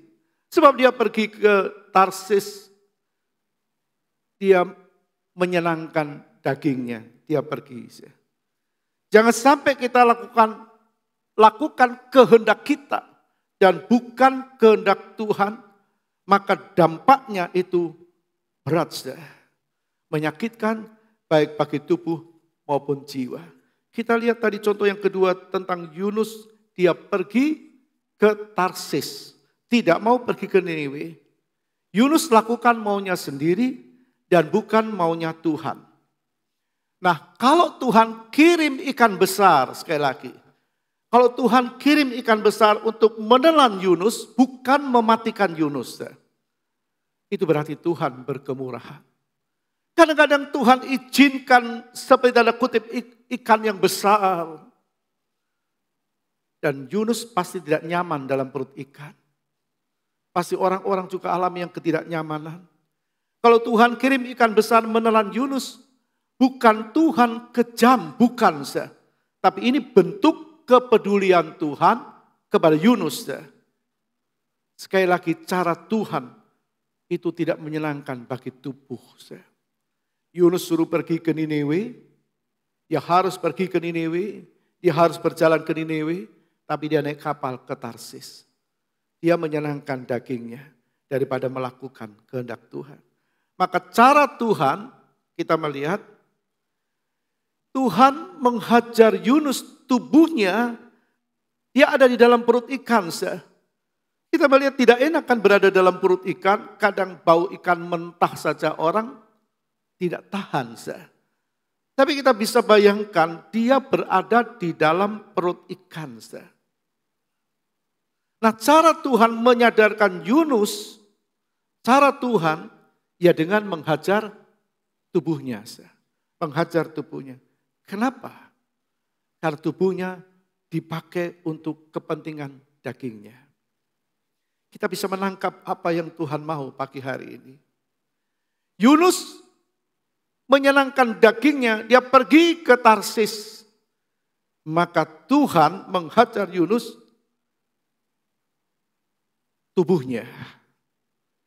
Sebab dia pergi ke Tarsis, dia menyenangkan dagingnya, dia pergi. Jangan sampai kita lakukan kehendak kita dan bukan kehendak Tuhan, maka dampaknya itu berat, menyakitkan baik bagi tubuh maupun jiwa. Kita lihat tadi contoh yang kedua tentang Yunus, dia pergi ke Tarsis. Tidak mau pergi ke Niniwe. Yunus lakukan maunya sendiri dan bukan maunya Tuhan. Nah, kalau Tuhan kirim ikan besar, sekali lagi. Kalau Tuhan kirim ikan besar untuk menelan Yunus, bukan mematikan Yunus. Itu berarti Tuhan berkemurahan. Kadang-kadang Tuhan izinkan seperti tanda kutip ikan yang besar. Dan Yunus pasti tidak nyaman dalam perut ikan. Pasti orang-orang juga alami yang ketidaknyamanan. Kalau Tuhan kirim ikan besar menelan Yunus, bukan Tuhan kejam, bukan. Tapi ini bentuk kepedulian Tuhan kepada Yunus. Sekali lagi cara Tuhan itu tidak menyenangkan bagi tubuh. Yunus suruh pergi ke Niniwe, dia harus pergi ke Niniwe, dia harus berjalan ke Niniwe, tapi dia naik kapal ke Tarsis. Dia menyenangkan dagingnya daripada melakukan kehendak Tuhan. Maka cara Tuhan kita melihat Tuhan menghajar Yunus, tubuhnya dia ada di dalam perut ikan. Kita melihat tidak enak kan berada dalam perut ikan, kadang bau ikan mentah saja orang tidak tahan. Tapi kita bisa bayangkan dia berada di dalam perut ikan. Nah, cara Tuhan menyadarkan Yunus, cara Tuhan ya dengan menghajar tubuhnya. Menghajar tubuhnya. Kenapa? Karena tubuhnya dipakai untuk kepentingan dagingnya. Kita bisa menangkap apa yang Tuhan mau pagi hari ini. Yunus menyenangkan dagingnya, dia pergi ke Tarsis. Maka Tuhan menghajar Yunus tubuhnya.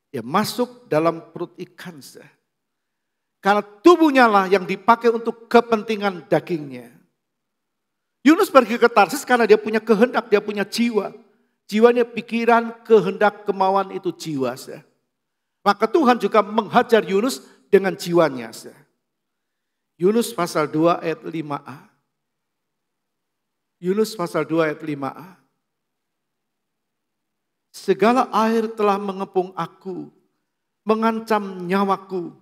Dia masuk dalam perut ikan. Karena tubuhnya lah yang dipakai untuk kepentingan dagingnya. Yunus pergi ke Tarsis karena dia punya kehendak, dia punya jiwa. Jiwanya pikiran, kehendak, kemauan itu jiwa. Maka Tuhan juga menghajar Yunus dengan jiwanya. Yunus pasal 2 ayat 5a. Yunus pasal 2 ayat 5a. Segala air telah mengepung aku, mengancam nyawaku.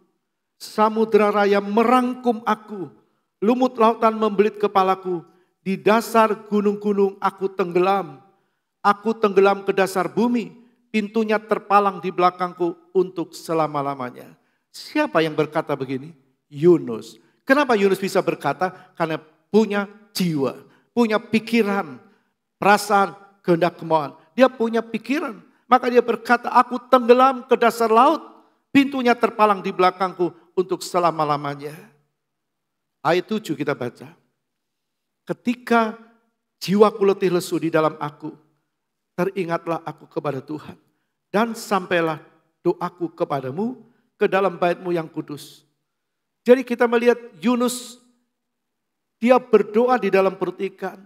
Samudra raya merangkum aku, lumut lautan membelit kepalaku. Di dasar gunung-gunung aku tenggelam ke dasar bumi. Pintunya terpalang di belakangku untuk selama-lamanya. Siapa yang berkata begini? Yunus. Kenapa Yunus bisa berkata? Karena punya jiwa, punya pikiran, perasaan, kehendak, kemauan. Dia punya pikiran, maka dia berkata, aku tenggelam ke dasar laut, pintunya terpalang di belakangku untuk selama-lamanya. Ayat 7 kita baca. Ketika jiwaku letih lesu di dalam aku, teringatlah aku kepada Tuhan. Dan sampailah doaku kepadamu ke dalam bait-Mu yang kudus. Jadi kita melihat Yunus, dia berdoa di dalam perut ikan.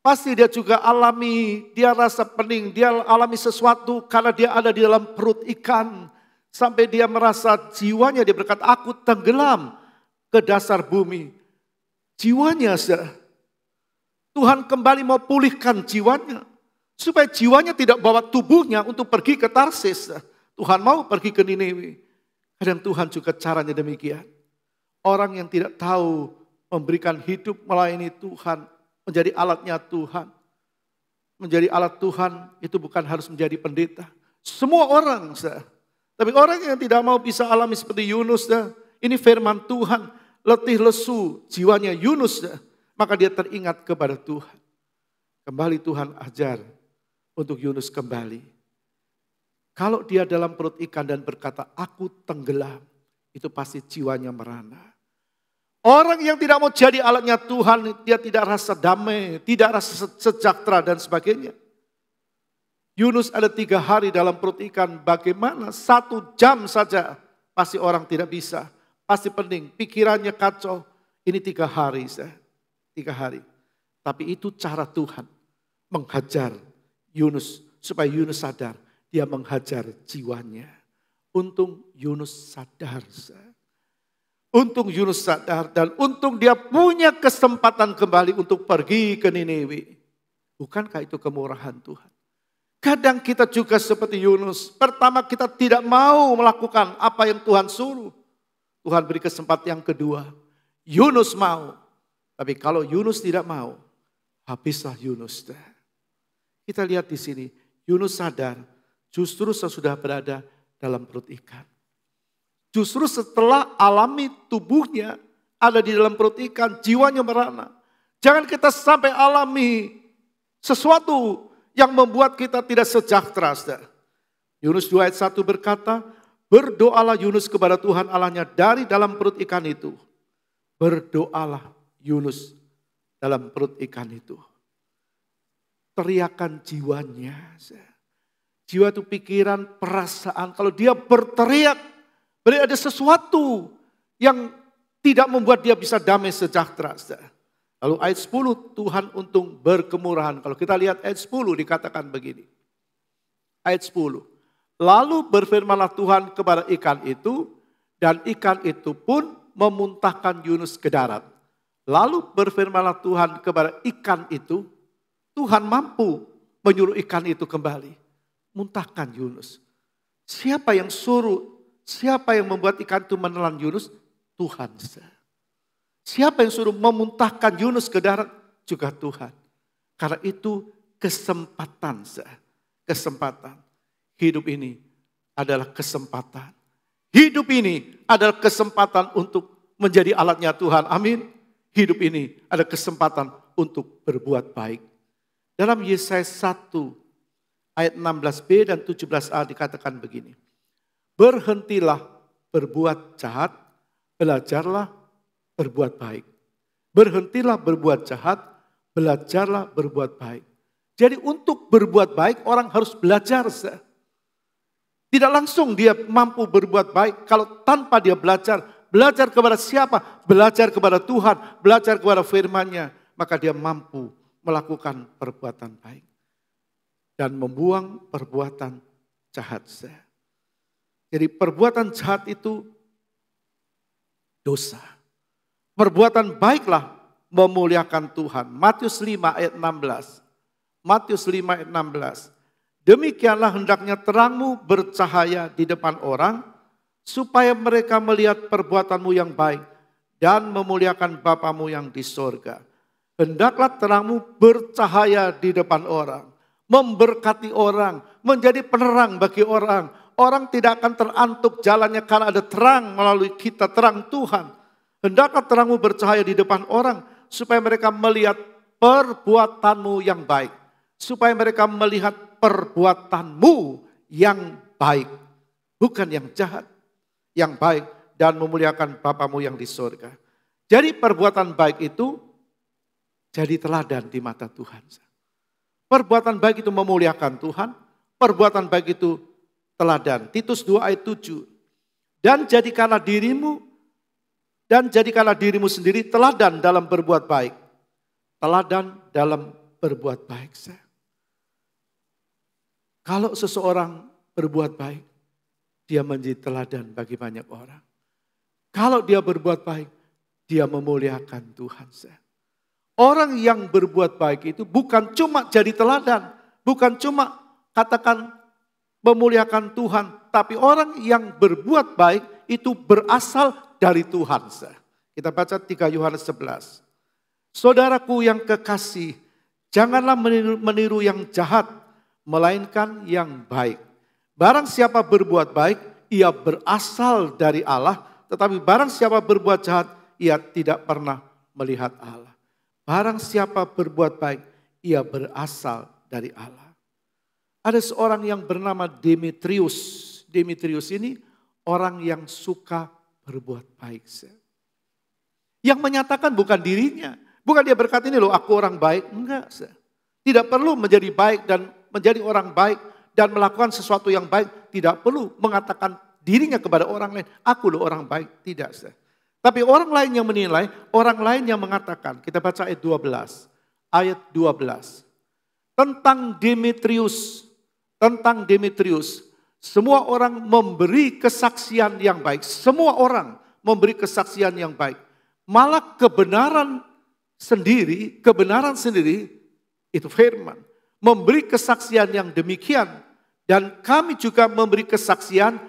Pasti dia juga alami, dia rasa pening, dia alami sesuatu karena dia ada di dalam perut ikan. Sampai dia merasa jiwanya, dia berkata, aku tenggelam ke dasar bumi. Jiwanya, Tuhan kembali mau pulihkan jiwanya. Supaya jiwanya tidak bawa tubuhnya untuk pergi ke Tarsis. Tuhan mau pergi ke Niniwe. Kadang Tuhan juga caranya demikian. Orang yang tidak tahu memberikan hidup melayani Tuhan, menjadi alatnya Tuhan. Menjadi alat Tuhan itu bukan harus menjadi pendeta. Semua orang. Tapi orang yang tidak mau bisa alami seperti Yunus. Ini firman Tuhan. Letih lesu jiwanya Yunus. Maka dia teringat kepada Tuhan. Kembali Tuhan ajar untuk Yunus kembali. Kalau dia dalam perut ikan dan berkata, aku tenggelam. Itu pasti jiwanya merana. Orang yang tidak mau jadi alatnya Tuhan, dia tidak rasa damai, tidak rasa sejahtera dan sebagainya. Yunus ada 3 hari dalam perut ikan, bagaimana 1 jam saja pasti orang tidak bisa. Pasti pening, pikirannya kacau. Ini 3 hari, 3 hari. Tapi itu cara Tuhan menghajar Yunus, supaya Yunus sadar, dia menghajar jiwanya. Untung Yunus sadar. Untung Yunus sadar dan untung dia punya kesempatan kembali untuk pergi ke Niniwe. Bukankah itu kemurahan Tuhan? Kadang kita juga seperti Yunus. Pertama kita tidak mau melakukan apa yang Tuhan suruh. Tuhan beri kesempatan yang kedua. Yunus mau. Tapi kalau Yunus tidak mau, habislah Yunus. Kita lihat di sini, Yunus sadar justru sesudah berada dalam perut ikan. Justru setelah alami tubuhnya ada di dalam perut ikan, jiwanya merana. Jangan kita sampai alami sesuatu yang membuat kita tidak sejahtera. Yunus 2 ayat 1 berkata, berdoalah Yunus kepada Tuhan Allahnya dari dalam perut ikan itu. Berdoalah Yunus dalam perut ikan itu. Teriakan jiwanya. Jiwa itu pikiran, perasaan. Kalau dia berteriak, berarti ada sesuatu yang tidak membuat dia bisa damai sejahtera. Lalu ayat 10, Tuhan untung berkemurahan. Kalau kita lihat ayat 10 dikatakan begini. Ayat 10. Lalu berfirmanlah Tuhan kepada ikan itu, dan ikan itu pun memuntahkan Yunus ke darat. Lalu berfirmanlah Tuhan kepada ikan itu, Tuhan mampu menyuruh ikan itu kembali. Muntahkan Yunus. Siapa yang suruh, siapa yang membuat ikan itu menelan Yunus? Tuhan. Siapa yang suruh memuntahkan Yunus ke darat? Juga Tuhan. Karena itu kesempatan. Kesempatan. Hidup ini adalah kesempatan. Hidup ini adalah kesempatan untuk menjadi alatnya Tuhan. Amin. Hidup ini ada kesempatan untuk berbuat baik. Dalam Yesaya 1 ayat 16b dan 17a dikatakan begini. Berhentilah berbuat jahat, belajarlah berbuat baik. Berhentilah berbuat jahat, belajarlah berbuat baik. Jadi untuk berbuat baik orang harus belajar. Tidak langsung dia mampu berbuat baik kalau tanpa dia belajar. Belajar kepada siapa? Belajar kepada Tuhan, belajar kepada firman-Nya. Maka dia mampu melakukan perbuatan baik. Dan membuang perbuatan jahat. Jadi perbuatan jahat itu dosa. Perbuatan baiklah memuliakan Tuhan. Matius 5 ayat 16. Matius 5 ayat 16. Demikianlah hendaknya terangmu bercahaya di depan orang, supaya mereka melihat perbuatanmu yang baik dan memuliakan Bapamu yang di sorga. Hendaklah terangmu bercahaya di depan orang, memberkati orang, menjadi penerang bagi orang. Orang tidak akan terantuk jalannya karena ada terang melalui kita, terang Tuhan. Hendaklah terangmu bercahaya di depan orang, supaya mereka melihat perbuatanmu yang baik. Supaya mereka melihat perbuatanmu yang baik. Bukan yang jahat, yang baik dan memuliakan Bapamu yang di surga. Jadi perbuatan baik itu jadi teladan di mata Tuhan. Perbuatan baik itu memuliakan Tuhan. Perbuatan baik itu teladan. Titus 2 ayat 7. Dan jadikanlah dirimu sendiri teladan dalam berbuat baik. Teladan dalam berbuat baik. Kalau seseorang berbuat baik, dia menjadi teladan bagi banyak orang. Kalau dia berbuat baik, dia memuliakan Tuhan. Orang yang berbuat baik itu bukan cuma jadi teladan, bukan cuma katakan memuliakan Tuhan, tapi orang yang berbuat baik itu berasal dari Tuhan. Kita baca 3 Yohanes 11. Saudaraku yang kekasih, janganlah meniru yang jahat, melainkan yang baik. Barang siapa berbuat baik, ia berasal dari Allah. Tetapi barang siapa berbuat jahat, ia tidak pernah melihat Allah. Barang siapa berbuat baik, ia berasal dari Allah. Ada seorang yang bernama Demetrius. Demetrius ini orang yang suka berbuat baik. Yang menyatakan bukan dirinya. Bukan dia berkata ini loh aku orang baik. Enggak. Tidak perlu menjadi baik dan menjadi orang baik dan melakukan sesuatu yang baik, tidak perlu mengatakan dirinya kepada orang lain, aku loh orang baik, tidak. Tapi orang lain yang menilai, orang lain yang mengatakan, kita baca ayat 12. Ayat 12. Tentang Demetrius, semua orang memberi kesaksian yang baik. Semua orang memberi kesaksian yang baik. Malah kebenaran sendiri itu firman. Memberi kesaksian yang demikian. Dan kami juga memberi kesaksian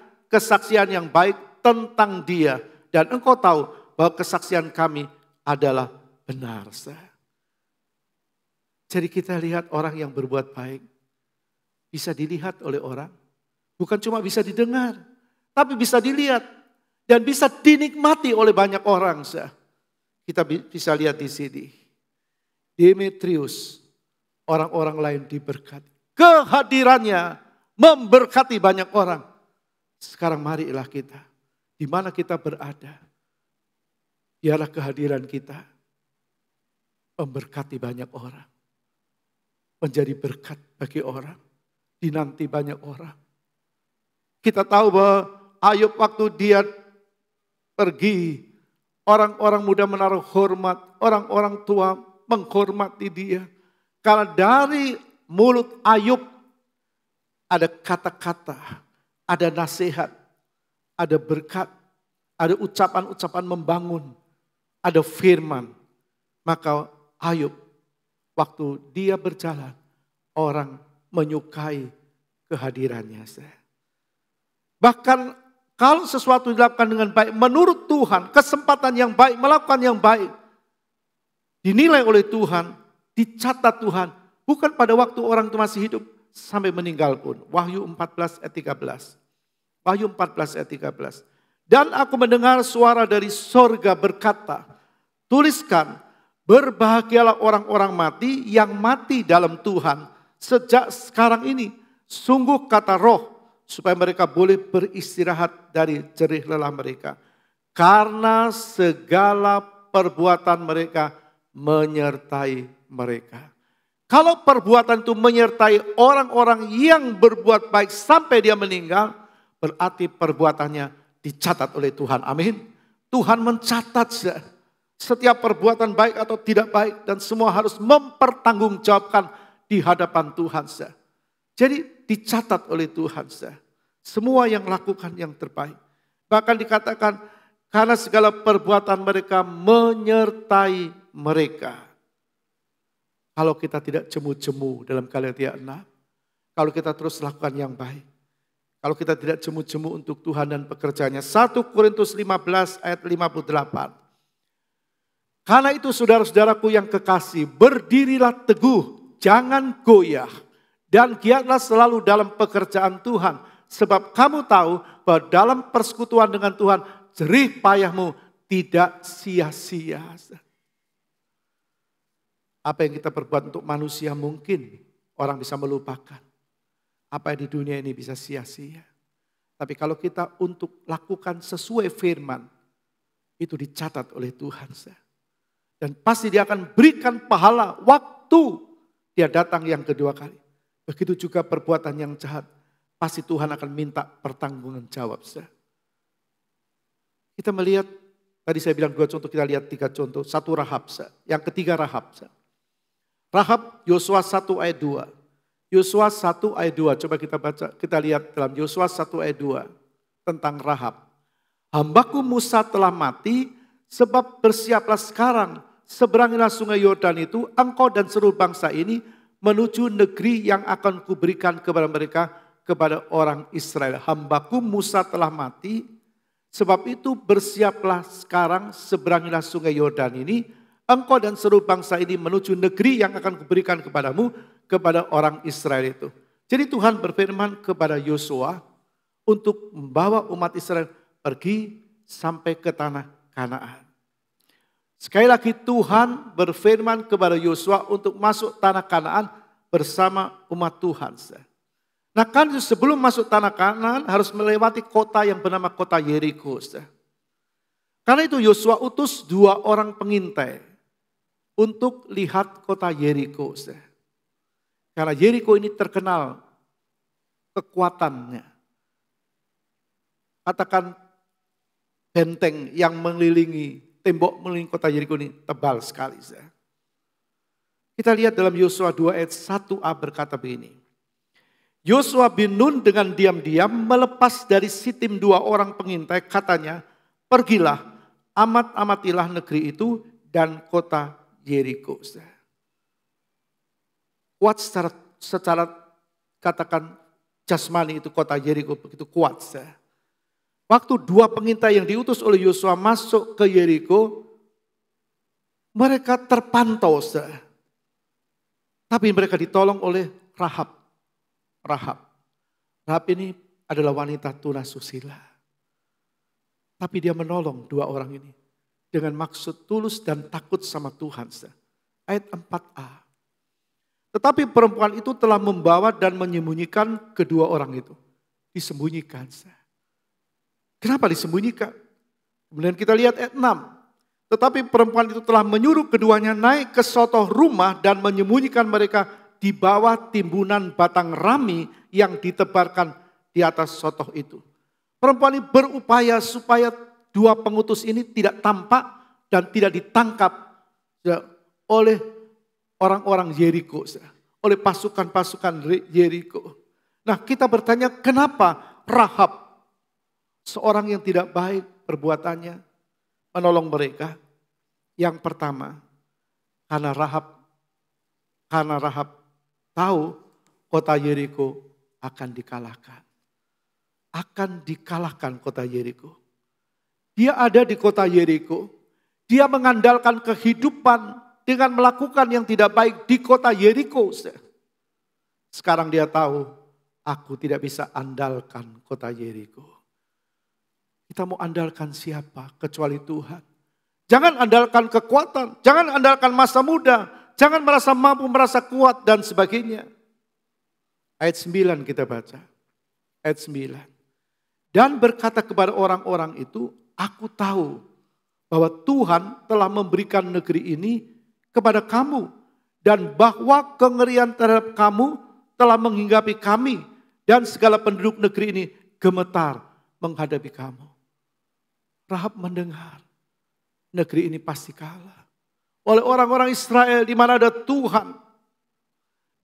yang baik tentang dia. Dan engkau tahu bahwa kesaksian kami adalah benar. Jadi kita lihat orang yang berbuat baik. Bisa dilihat oleh orang. Bukan cuma bisa didengar. Tapi bisa dilihat. Dan bisa dinikmati oleh banyak orang. Kita bisa lihat di sini. Demetrius. Orang-orang lain diberkati. Kehadirannya memberkati banyak orang. Sekarang marilah kita. Di mana kita berada. Biarlah kehadiran kita. Memberkati banyak orang. Menjadi berkat bagi orang. Dinanti banyak orang. Kita tahu bahwa Ayub waktu dia pergi. Orang-orang muda menaruh hormat. Orang-orang tua menghormati dia. Karena dari mulut Ayub ada kata-kata, ada nasihat, ada berkat, ada ucapan-ucapan membangun, ada firman. Maka Ayub waktu dia berjalan, orang menyukai kehadirannya. Bahkan kalau sesuatu dilakukan dengan baik, menurut Tuhan, kesempatan yang baik, melakukan yang baik, dinilai oleh Tuhan, dicatat Tuhan, bukan pada waktu orang itu masih hidup, sampai meninggal pun. Wahyu 14 ayat 13. Wahyu 14 ayat 13. Dan aku mendengar suara dari sorga berkata, tuliskan, berbahagialah orang-orang mati yang mati dalam Tuhan. Sejak sekarang ini, sungguh kata roh, supaya mereka boleh beristirahat dari jerih lelah mereka. Karena segala perbuatan mereka menyertai mereka. Kalau perbuatan itu menyertai orang-orang yang berbuat baik sampai dia meninggal, berarti perbuatannya dicatat oleh Tuhan. Amin. Tuhan mencatat setiap perbuatan baik atau tidak baik dan semua harus mempertanggungjawabkan di hadapan Tuhan. Jadi dicatat oleh Tuhan. Semua yang lakukan yang terbaik. Bahkan dikatakan karena segala perbuatan mereka menyertai mereka. Kalau kita tidak jemu-jemu dalam Galatia 6. Kalau kita terus lakukan yang baik. Kalau kita tidak jemu-jemu untuk Tuhan dan pekerjaannya. 1 Korintus 15 ayat 58. Karena itu saudara-saudaraku yang kekasih, berdirilah teguh, jangan goyah. Dan giatlah selalu dalam pekerjaan Tuhan. Sebab kamu tahu bahwa dalam persekutuan dengan Tuhan, jerih payahmu tidak sia-sia. Apa yang kita perbuat untuk manusia mungkin orang bisa melupakan. Apa yang di dunia ini bisa sia-sia. Tapi kalau kita untuk lakukan sesuai firman, itu dicatat oleh Tuhan. Dan pasti dia akan berikan pahala waktu dia datang yang kedua kali. Begitu juga perbuatan yang jahat. Pasti Tuhan akan minta pertanggungan jawab. Kita melihat, tadi saya bilang 2 contoh, kita lihat 3 contoh. 1 Rahab. Yang ketiga Rahab. Rahab, Yosua 1 ayat 2. Yosua 1 ayat 2, coba kita baca, kita lihat dalam Yosua 1 ayat 2 tentang Rahab. Hambaku Musa telah mati, sebab bersiaplah sekarang, seberangilah sungai Yordan itu, engkau dan seluruh bangsa ini menuju negeri yang akan kuberikan kepada mereka, kepada orang Israel. Hambaku Musa telah mati, sebab itu bersiaplah sekarang, seberangilah sungai Yordan ini, engkau dan seluruh bangsa ini menuju negeri yang akan kuberikan kepadamu, kepada orang Israel itu. Jadi Tuhan berfirman kepada Yosua untuk membawa umat Israel pergi sampai ke tanah Kanaan. Sekali lagi Tuhan berfirman kepada Yosua untuk masuk tanah Kanaan bersama umat Tuhan. Nah kan sebelum masuk tanah Kanaan harus melewati kota yang bernama kota Yeriko. Karena itu Yosua utus 2 orang pengintai untuk lihat kota Yeriko. Karena Yeriko ini terkenal kekuatannya. Katakan benteng yang mengelilingi, tembok mengelilingi kota Yeriko ini tebal sekali. Kita lihat dalam Yosua 2 ayat 1a berkata begini. Yosua bin Nun dengan diam-diam melepas dari Sitim 2 orang pengintai, katanya, pergilah, amatilah negeri itu dan kota Yeriko. Kuat secara katakan jasmani itu kota Yeriko begitu kuat. Waktu 2 pengintai yang diutus oleh Yosua masuk ke Yeriko, mereka terpantau. Tapi mereka ditolong oleh Rahab. Rahab ini adalah wanita tunasusila. Tapi dia menolong 2 orang ini dengan maksud tulus dan takut sama Tuhan. Ayat 4a. Tetapi perempuan itu telah membawa dan menyembunyikan kedua orang itu. Disembunyikan. Kenapa disembunyikan? Kemudian kita lihat ayat 6. Tetapi perempuan itu telah menyuruh keduanya naik ke suatu rumah dan menyembunyikan mereka di bawah timbunan batang rami yang ditebarkan di atas sotoh itu. Perempuan ini berupaya supaya 2 pengutus ini tidak tampak dan tidak ditangkap oleh orang-orang Yeriko, oleh pasukan-pasukan Yeriko. Nah kita bertanya kenapa Rahab, seorang yang tidak baik perbuatannya, menolong mereka? Yang pertama, karena Rahab tahu kota Yeriko akan dikalahkan. Akan dikalahkan kota Yeriko. Dia ada di kota Yeriko, dia mengandalkan kehidupan dengan melakukan yang tidak baik di kota Yeriko. Sekarang dia tahu, aku tidak bisa andalkan kota Yeriko. Kita mau andalkan siapa kecuali Tuhan. Jangan andalkan kekuatan, jangan andalkan masa muda, jangan merasa mampu, merasa kuat dan sebagainya. Ayat 9 kita baca. Ayat 9. Dan berkata kepada orang-orang itu, aku tahu bahwa Tuhan telah memberikan negeri ini kepada kamu, dan bahwa kengerian terhadap kamu telah menghinggapi kami dan segala penduduk negeri ini gemetar menghadapi kamu. Rahab mendengar, negeri ini pasti kalah oleh orang-orang Israel di mana ada Tuhan.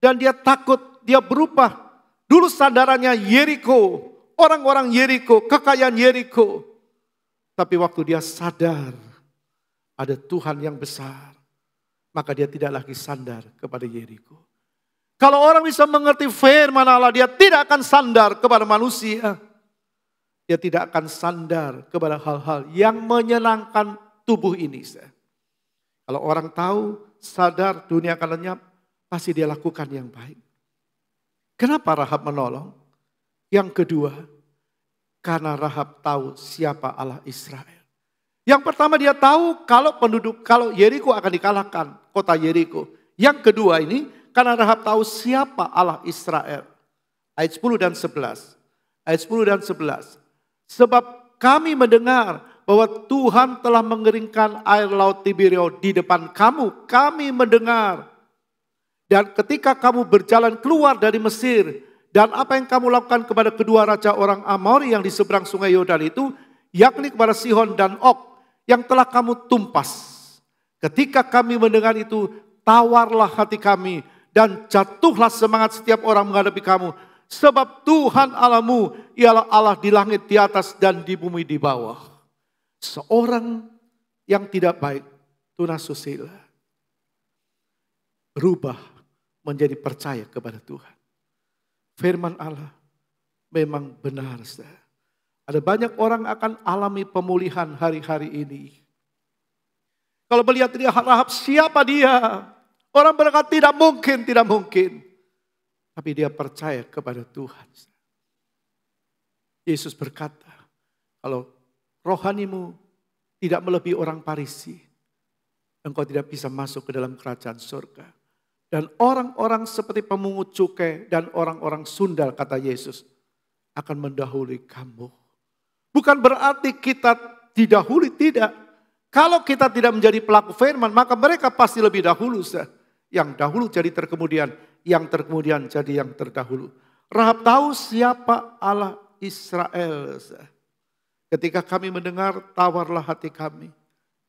Dan dia takut, dia berubah. Dulu sandarannya Yeriko, orang-orang Yeriko, kekayaan Yeriko. Tapi waktu dia sadar ada Tuhan yang besar, maka dia tidak lagi sandar kepada Yeriko. Kalau orang bisa mengerti firman Allah, dia tidak akan sandar kepada manusia. Dia tidak akan sandar kepada hal-hal yang menyenangkan tubuh ini. Kalau orang tahu, sadar dunia akan lenyap, pasti dia lakukan yang baik. Kenapa Rahab menolong? Yang kedua, karena Rahab tahu siapa Allah Israel. Yang pertama dia tahu kalau Yeriko akan dikalahkan, kota Yeriko. Yang kedua ini, karena Rahab tahu siapa Allah Israel. Ayat 10 dan 11. Ayat 10 dan 11. Sebab kami mendengar bahwa Tuhan telah mengeringkan air laut Tiberio di depan kamu. Kami mendengar. Dan ketika kamu berjalan keluar dari Mesir, dan apa yang kamu lakukan kepada kedua raja orang Amori yang di seberang sungai Yordan itu, yakni kepada Sihon dan Og, yang telah kamu tumpas. Ketika kami mendengar itu, tawarlah hati kami, dan jatuhlah semangat setiap orang menghadapi kamu. Sebab Tuhan Allahmu ialah Allah di langit di atas dan di bumi di bawah. Seorang yang tidak baik, tunasusila, berubah menjadi percaya kepada Tuhan. Firman Allah memang benar. Ada banyak orang akan alami pemulihan hari-hari ini. Kalau melihat dia Rahab, siapa dia? Orang berkata tidak mungkin, tidak mungkin. Tapi dia percaya kepada Tuhan. Yesus berkata, kalau rohanimu tidak melebihi orang Farisi, engkau tidak bisa masuk ke dalam kerajaan surga. Dan orang-orang seperti pemungut cukai dan orang-orang sundal, kata Yesus, akan mendahului kamu. Bukan berarti kita didahului, tidak. Kalau kita tidak menjadi pelaku firman, maka mereka pasti lebih dahulu. Yang dahulu jadi terkemudian, yang terkemudian jadi yang terdahulu. Rahab tahu siapa Allah Israel. Ketika kami mendengar, tawarlah hati kami,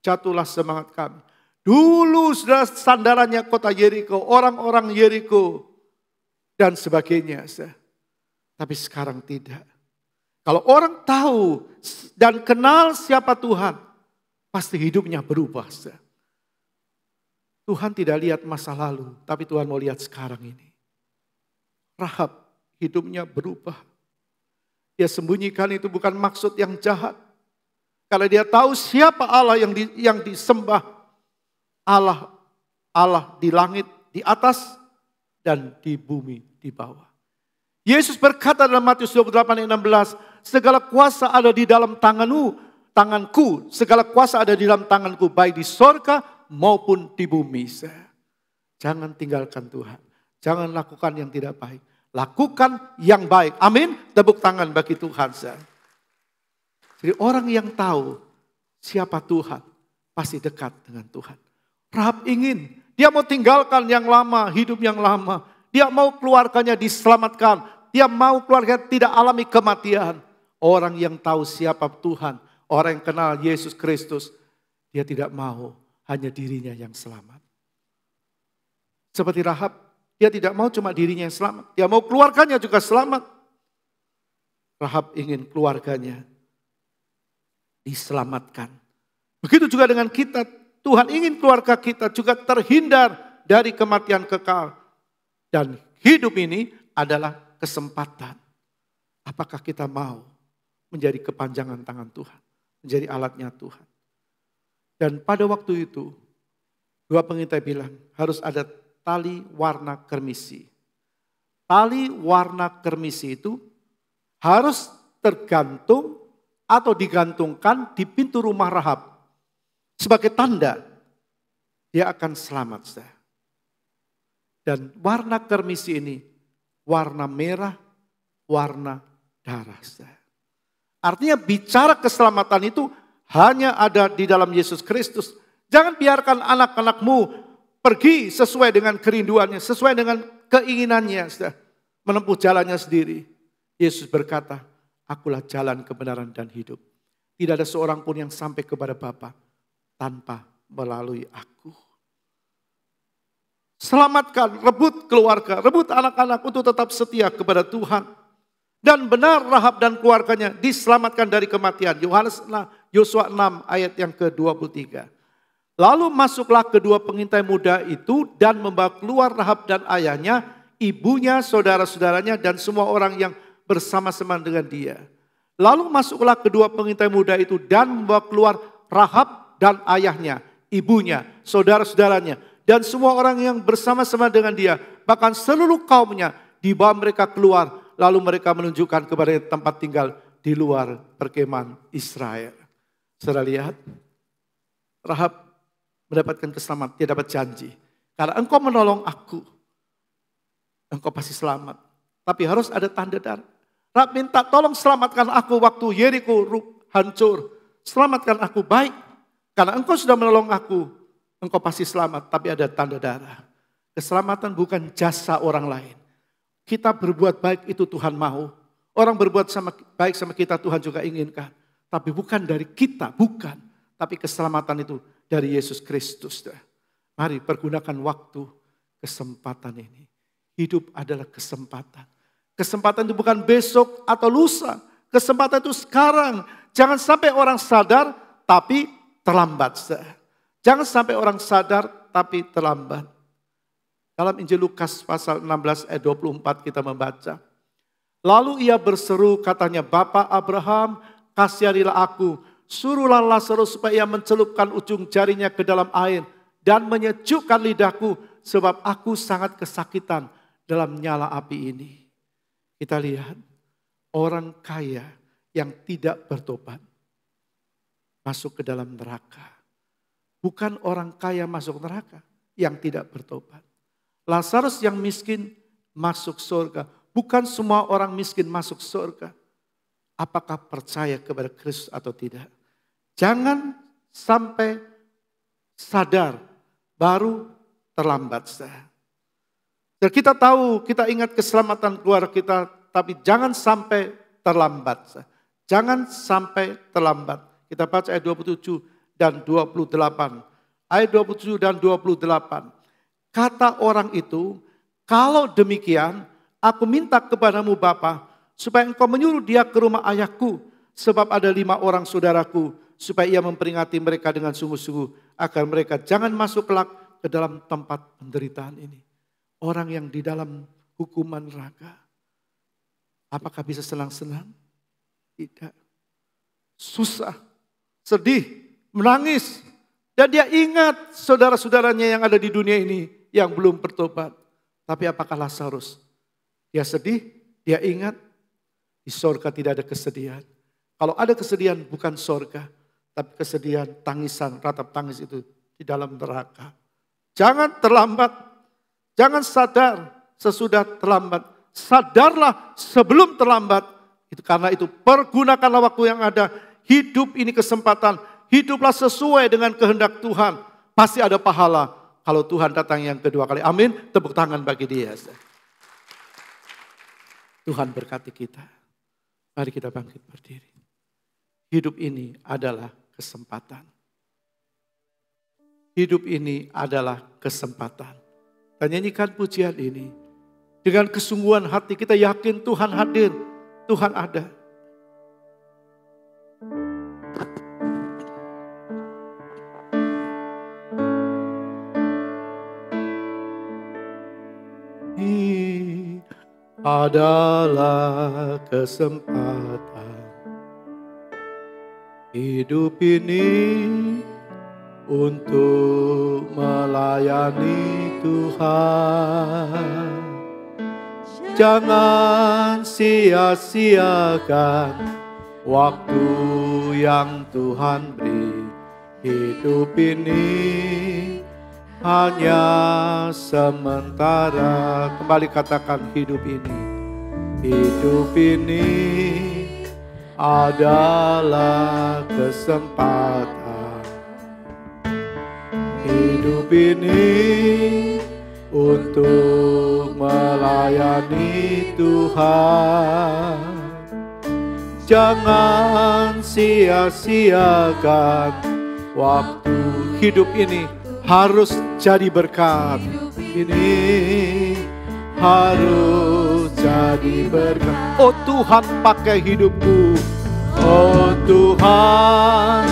jatuhlah semangat kami. Dulu sudah sandarannya kota Yeriko, orang-orang Yeriko, dan sebagainya. Tapi sekarang tidak. Kalau orang tahu dan kenal siapa Tuhan, pasti hidupnya berubah. Tuhan tidak lihat masa lalu, tapi Tuhan mau lihat sekarang ini. Rahab hidupnya berubah. Dia sembunyikan itu bukan maksud yang jahat. Karena dia tahu siapa Allah yang disembah. Allah di langit, di atas, dan di bumi, di bawah. Yesus berkata dalam Matius 28 ayat 16, segala kuasa ada di dalam tanganku, segala kuasa ada di dalam tanganku, baik di sorga maupun di bumi. Jangan tinggalkan Tuhan, jangan lakukan yang tidak baik, lakukan yang baik. Amin, tepuk tangan bagi Tuhan. Jadi orang yang tahu siapa Tuhan, pasti dekat dengan Tuhan. Rahab ingin, dia mau tinggalkan yang lama, hidup yang lama. Dia mau keluarganya diselamatkan. Dia mau keluarganya tidak alami kematian. Orang yang tahu siapa Tuhan, orang yang kenal Yesus Kristus, dia tidak mau hanya dirinya yang selamat. Seperti Rahab, dia tidak mau cuma dirinya yang selamat. Dia mau keluarganya juga selamat. Rahab ingin keluarganya diselamatkan. Begitu juga dengan kita. Tuhan ingin keluarga kita juga terhindar dari kematian kekal. Dan hidup ini adalah kesempatan. Apakah kita mau menjadi kepanjangan tangan Tuhan? Menjadi alatnya Tuhan. Dan pada waktu itu, dua pengintai bilang harus ada tali warna kermisi. Tali warna kermisi itu harus tergantung atau digantungkan di pintu rumah Rahab. Sebagai tanda dia akan selamat. Dan warna kermisi ini warna merah, warna darah. Artinya bicara keselamatan itu hanya ada di dalam Yesus Kristus. Jangan biarkan anak-anakmu pergi sesuai dengan kerinduannya, sesuai dengan keinginannya, menempuh jalannya sendiri. Yesus berkata, Akulah jalan, kebenaran, dan hidup. Tidak ada seorang pun yang sampai kepada Bapa tanpa melalui aku. Selamatkan, rebut keluarga, rebut anak-anak untuk tetap setia kepada Tuhan. Dan benar Rahab dan keluarganya diselamatkan dari kematian. Yosua 6 ayat yang ke-23. Lalu masuklah kedua pengintai muda itu dan membawa keluar Rahab dan ayahnya, ibunya, saudara-saudaranya, dan semua orang yang bersama-sama dengan dia. Lalu masuklah kedua pengintai muda itu dan membawa keluar Rahab dan ayahnya, ibunya, saudara-saudaranya, dan semua orang yang bersama-sama dengan dia. Bahkan seluruh kaumnya dibawa mereka keluar. Lalu mereka menunjukkan kepada tempat tinggal di luar perkemahan Israel. Saudara lihat, Rahab mendapatkan keselamatan, dia dapat janji. Karena engkau menolong aku, engkau pasti selamat. Tapi harus ada tanda darah. Rahab minta, tolong selamatkan aku waktu Yeriko hancur. Selamatkan aku, baik. Karena engkau sudah menolong aku, engkau pasti selamat. Tapi ada tanda darah. Keselamatan bukan jasa orang lain. Kita berbuat baik itu Tuhan mau. Orang berbuat baik sama kita Tuhan juga inginkan. Tapi bukan dari kita, bukan. Tapi keselamatan itu dari Yesus Kristus. Mari pergunakan waktu, kesempatan ini. Hidup adalah kesempatan. Kesempatan itu bukan besok atau lusa. Kesempatan itu sekarang. Jangan sampai orang sadar tapi terlambat. Jangan sampai orang sadar tapi terlambat. Dalam Injil Lukas pasal 16 ayat 24 kita membaca. Lalu ia berseru katanya, Bapa Abraham, kasihanilah aku. Suruhlah Lazarus supaya ia mencelupkan ujung jarinya ke dalam air. Dan menyejukkan lidahku sebab aku sangat kesakitan dalam nyala api ini. Kita lihat orang kaya yang tidak bertobat masuk ke dalam neraka. Bukan orang kaya masuk neraka yang tidak bertobat. Lazarus yang miskin masuk surga. Bukan semua orang miskin masuk surga. Apakah percaya kepada Kristus atau tidak? Jangan sampai sadar baru terlambat. Dan kita tahu, kita ingat keselamatan keluarga kita, tapi jangan sampai terlambat. Jangan sampai terlambat. Kita baca ayat 27 dan 28. Ayat 27 dan 28. Kata orang itu, kalau demikian, aku minta kepadamu Bapa, supaya engkau menyuruh dia ke rumah ayahku, sebab ada 5 orang saudaraku, supaya ia memperingati mereka dengan sungguh-sungguh, agar mereka jangan masuk kelak ke dalam tempat penderitaan ini. Orang yang di dalam hukuman neraka, apakah bisa senang-senang? Tidak. Susah, sedih, menangis. Dan dia ingat saudara-saudaranya yang ada di dunia ini, yang belum bertobat. Tapi apakah Lazarus? Dia sedih, dia ingat di sorga tidak ada kesedihan. Kalau ada kesedihan bukan sorga, tapi kesedihan, tangisan, ratap tangis itu di dalam neraka. Jangan terlambat, jangan sadar sesudah terlambat. Sadarlah sebelum terlambat. Karena itu pergunakanlah waktu yang ada. Hidup ini kesempatan, hiduplah sesuai dengan kehendak Tuhan. Pasti ada pahala. Kalau Tuhan datang yang kedua kali. Amin. Tepuk tangan bagi dia. Tuhan berkati kita. Mari kita bangkit berdiri. Hidup ini adalah kesempatan. Hidup ini adalah kesempatan. Dan nyanyikan pujian ini. Dengan kesungguhan hati kita yakin Tuhan hadir. Tuhan ada. Adalah kesempatan hidup ini untuk melayani Tuhan. Jangan sia-siakan waktu yang Tuhan beri. Hidup ini hanya sementara. Kembali katakan hidup ini. Hidup ini adalah kesempatan. Hidup ini untuk melayani Tuhan. Jangan sia-siakan waktu. Hidup ini harus jadi berkat. Ini harus jadi berkat. Oh Tuhan, pakai hidupku. Oh Tuhan,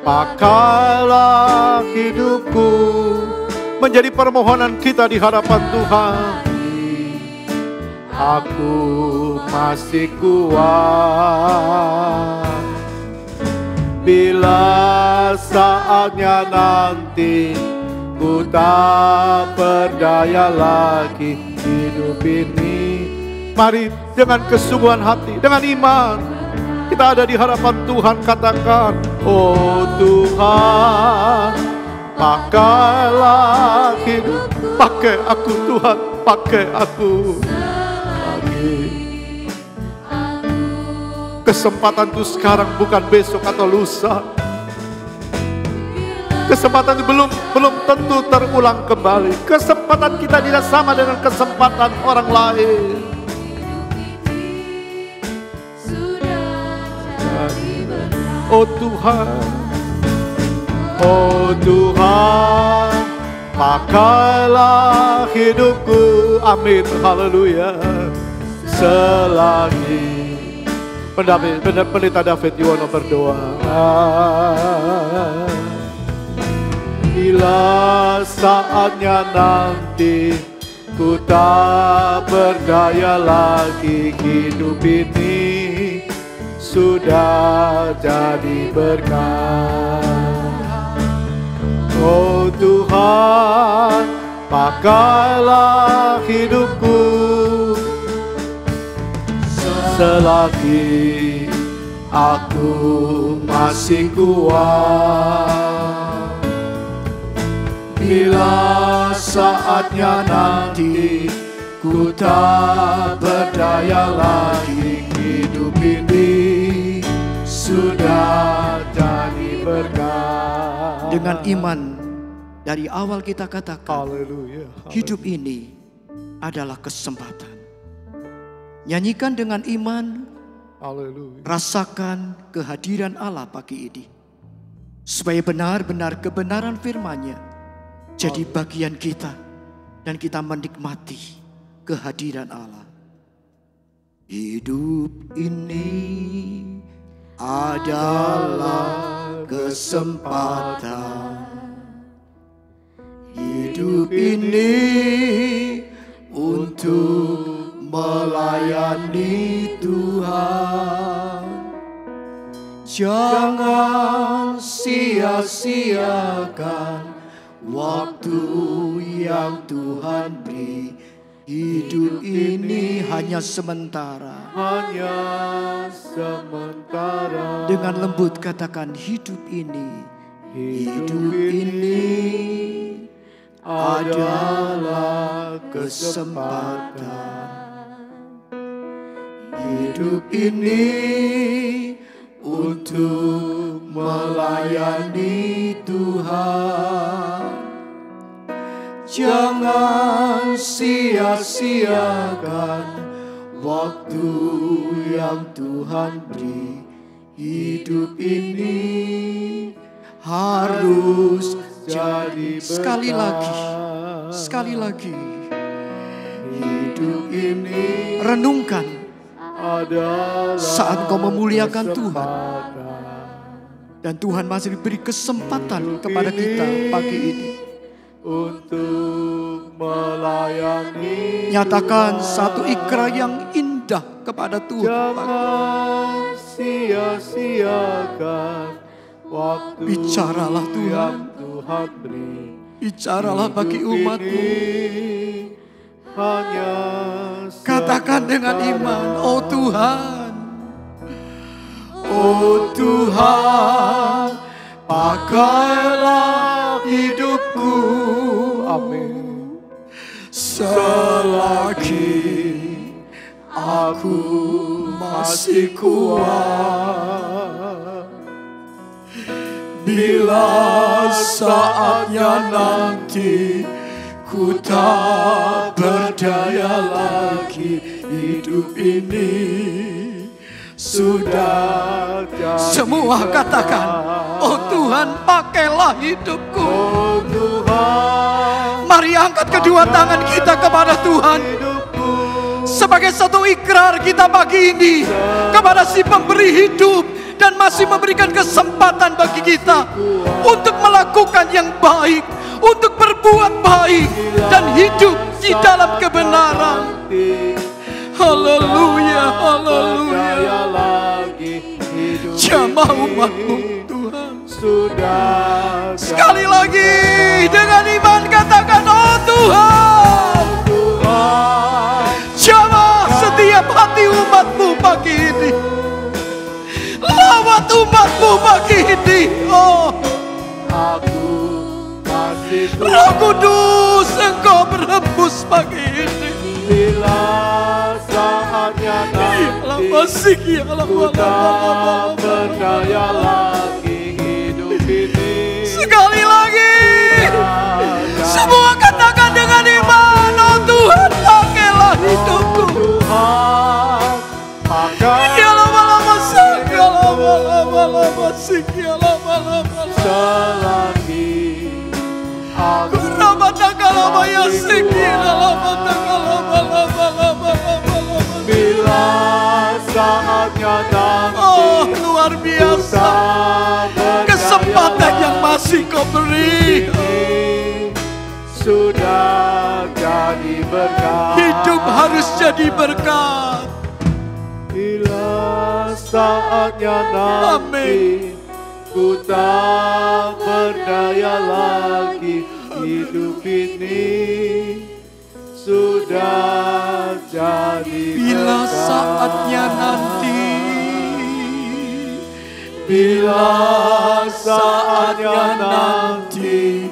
pakailah hidupku. Menjadi permohonan kita di hadapan Tuhan. Aku masih kuat bila saatnya nanti ku tak berdaya lagi hidup ini. Mari dengan kesungguhan hati, dengan iman, kita ada di hadapan Tuhan, katakan, oh Tuhan, pakailah hidup. Pakai aku Tuhan, pakai aku. Kesempatan itu sekarang, bukan besok atau lusa. Kesempatan itu belum tentu terulang kembali. Kesempatan kita tidak sama dengan kesempatan orang lain. Oh Tuhan, oh Tuhan, pakailah hidupku. Amin, haleluya. Selagi Pendeta David Yuwono berdoa, bila saatnya nanti ku tak berdaya lagi, hidup ini sudah jadi berkat. Oh Tuhan, pakailah hidupku. Selagi aku masih kuat, bila saatnya nanti ku tak berdaya lagi, hidup ini sudah jadi berkat. Dengan iman dari awal kita katakan, Haleluya. hidup ini adalah kesempatan. Nyanyikan dengan iman, Haleluya. rasakan kehadiran Allah pagi ini. Supaya benar-benar kebenaran firman-Nya jadi bagian kita dan kita menikmati kehadiran Allah. Hidup ini adalah kesempatan. Hidup ini untuk melayani Tuhan. Jangan sia-siakan waktu yang Tuhan beri. Hidup ini hanya sementara. Hanya sementara. Dengan lembut katakan, hidup ini, hidup ini adalah kesempatan. Hidup ini untuk melayani Tuhan. Jangan sia-siakan waktu yang Tuhan beri. Hidup ini harus jadi berkat. Sekali lagi. Hidup ini renungkan saat kau memuliakan Tuhan, dan Tuhan masih diberi kesempatan kepada kita pagi ini untuk melayani. Nyatakan satu ikrar yang indah kepada Tuhan. Jangan sia-siakan waktu. Bicaralah Tuhan. Tuhan beri. Bicaralah bagi umat-Mu. Hanya katakan dengan iman, oh Tuhan, oh Tuhan, pakailah hidupku. Amin. Selagi aku masih kuat, bila saatnya nanti ku tak berdaya lagi, hidup ini sudah jadi. Semua katakan, oh Tuhan pakailah hidupku. Oh Tuhan, Mari angkat kedua tangan kita kepada Tuhan. Sebagai satu ikrar kita pagi ini kepada si pemberi hidup dan masih memberikan kesempatan bagi kita untuk melakukan yang baik, untuk berbuat baik dan hidup di dalam kebenaran. Haleluya, haleluya. Jamah umat-Mu Tuhan. Sekali lagi dengan iman katakan, oh Tuhan. Jamah setiap hati umat-Mu pagi ini. Lawat umat-Mu pagi ini. Oh, Roh Kudus, Engkau berhembus pagi ini. bila saatnya nanti ku tak berdaya lagi hidup ini. Sekali lagi, semua katakan dengan iman, oh Tuhan pakailah hidupku. Tuhan, pakai selagi aku bila saatnya nanti. Oh, luar biasa kesempatan yang masih Kau beri. Sudah jadi berkat. Hidup harus jadi berkat. Bila saatnya nanti ku tak berdaya lagi hidup ini. Sudah jadi Bila berkat. saatnya nanti, Bila saatnya nanti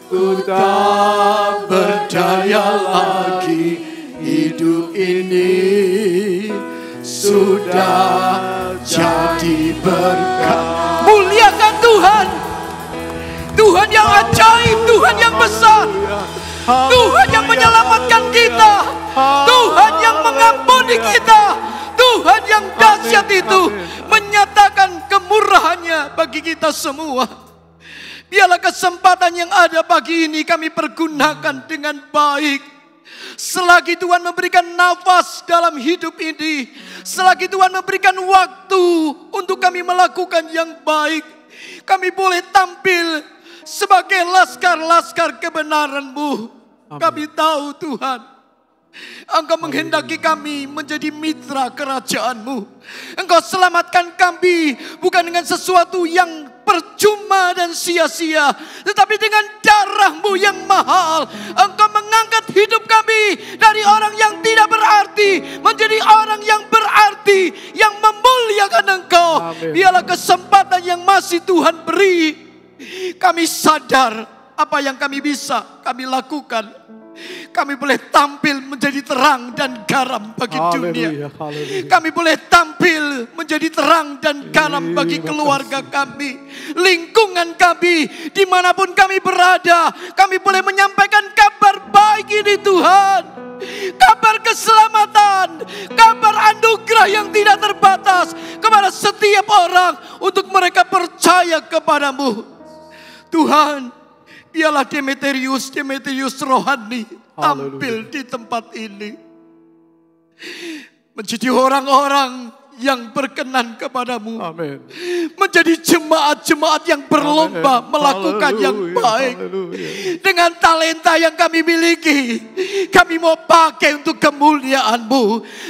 ku tak berdaya lagi hidup ini. Sudah jadi berkat. muliakan Tuhan. Tuhan yang ajaib, Tuhan yang besar, Tuhan yang menyelamatkan kita, Tuhan yang mengampuni kita, Tuhan yang dahsyat itu menyatakan kemurahannya bagi kita semua. Biarlah kesempatan yang ada pagi ini kami pergunakan dengan baik. Selagi Tuhan memberikan nafas dalam hidup ini, selagi Tuhan memberikan waktu untuk kami melakukan yang baik, kami boleh tampil sebagai laskar-laskar kebenaran-Mu. Kami tahu Tuhan, Engkau menghendaki kami menjadi mitra kerajaan-Mu. Engkau selamatkan kami bukan dengan sesuatu yang percuma dan sia-sia, tetapi dengan darah-Mu yang mahal. Engkau mengangkat hidup kami dari orang yang tidak berarti menjadi orang yang berarti, yang memuliakan Engkau. Biarlah kesempatan yang masih Tuhan beri, kami sadar apa yang kami bisa kami lakukan. Kami boleh tampil menjadi terang dan garam bagi dunia. Kami boleh tampil menjadi terang dan garam bagi keluarga kami, lingkungan kami, dimanapun kami berada. Kami boleh menyampaikan kabar baik ini Tuhan, kabar keselamatan, kabar anugerah yang tidak terbatas kepada setiap orang untuk mereka percaya kepadamu. Tuhan, biarlah Demetrius rohani tampil di tempat ini. Menjadi orang-orang yang berkenan kepadamu. Amin. Menjadi jemaat-jemaat yang berlomba melakukan yang baik. Dengan talenta yang kami miliki, kami mau pakai untuk kemuliaan-Mu.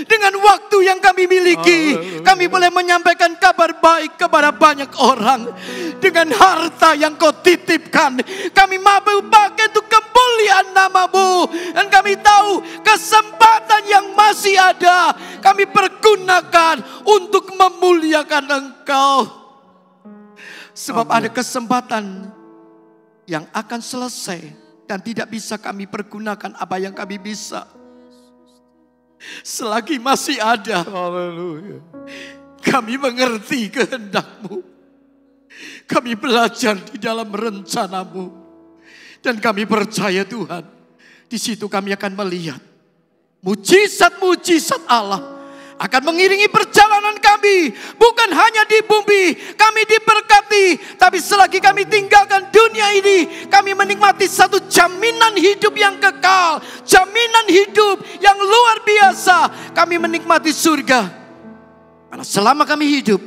Dengan waktu yang kami miliki, kami boleh menyampaikan kabar baik kepada banyak orang. Dengan harta yang Kau titipkan, kami mampu pakai untuk kemuliaan nama-Mu. Dan kami tahu kesempatan yang masih ada, kami pergunakan untuk memuliakan Engkau. Sebab ada kesempatan yang akan selesai dan tidak bisa kami pergunakan apa yang kami bisa. Selagi masih ada, kami mengerti kehendak-Mu. Kami belajar di dalam rencana-Mu. Dan kami percaya Tuhan, di situ kami akan melihat mujizat-mujizat Allah. akan mengiringi perjalanan kami. Bukan hanya di bumi kami diberkati, tapi selagi kami tinggalkan dunia ini, kami menikmati satu jaminan hidup yang kekal, jaminan hidup yang luar biasa. Kami menikmati surga. Karena selama kami hidup,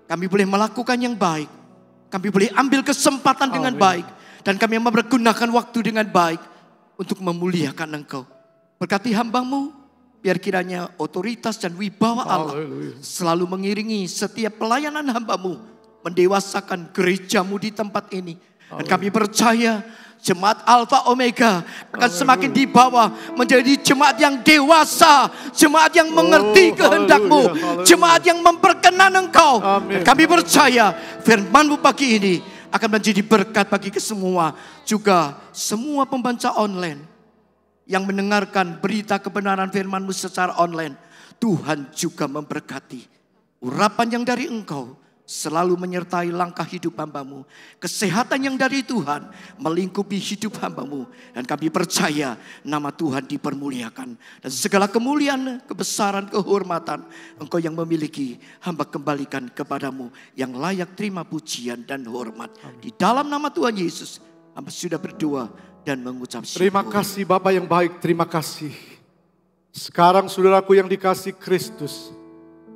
kami boleh melakukan yang baik, kami boleh ambil kesempatan dengan baik, dan kami mempergunakan waktu dengan baik untuk memuliakan Engkau. Berkati hamba-Mu, biar kiranya otoritas dan wibawa Allah selalu mengiringi setiap pelayanan hamba-Mu, mendewasakan gereja-Mu di tempat ini. Dan kami percaya jemaat Alfa Omega akan semakin dibawa menjadi jemaat yang dewasa, jemaat yang mengerti kehendak-Mu, jemaat yang memperkenan Engkau. Dan kami percaya firman-Mu pagi ini akan menjadi berkat bagi kesemua, juga semua pembaca online yang mendengarkan berita kebenaran firman-Mu secara online. Tuhan juga memberkati. Urapan yang dari Engkau selalu menyertai langkah hidup hamba-Mu. Kesehatan yang dari Tuhan melingkupi hidup hamba-Mu. Dan kami percaya nama Tuhan dipermuliakan. Dan segala kemuliaan, kebesaran, kehormatan Engkau yang memiliki, hamba kembalikan kepadamu yang layak terima pujian dan hormat. Di dalam nama Tuhan Yesus, hamba sudah berdoa dan mengucap syukur. Terima kasih Bapa yang baik, terima kasih. Sekarang saudaraku yang dikasih Kristus,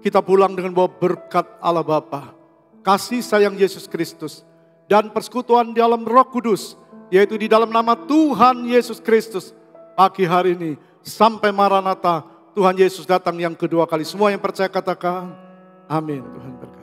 kita pulang dengan bawa berkat Allah Bapa, kasih sayang Yesus Kristus, dan persekutuan di dalam Roh Kudus, yaitu di dalam nama Tuhan Yesus Kristus. Pagi hari ini sampai Maranatha, Tuhan Yesus datang yang kedua kali. Semua yang percaya katakan amin. Tuhan berkati.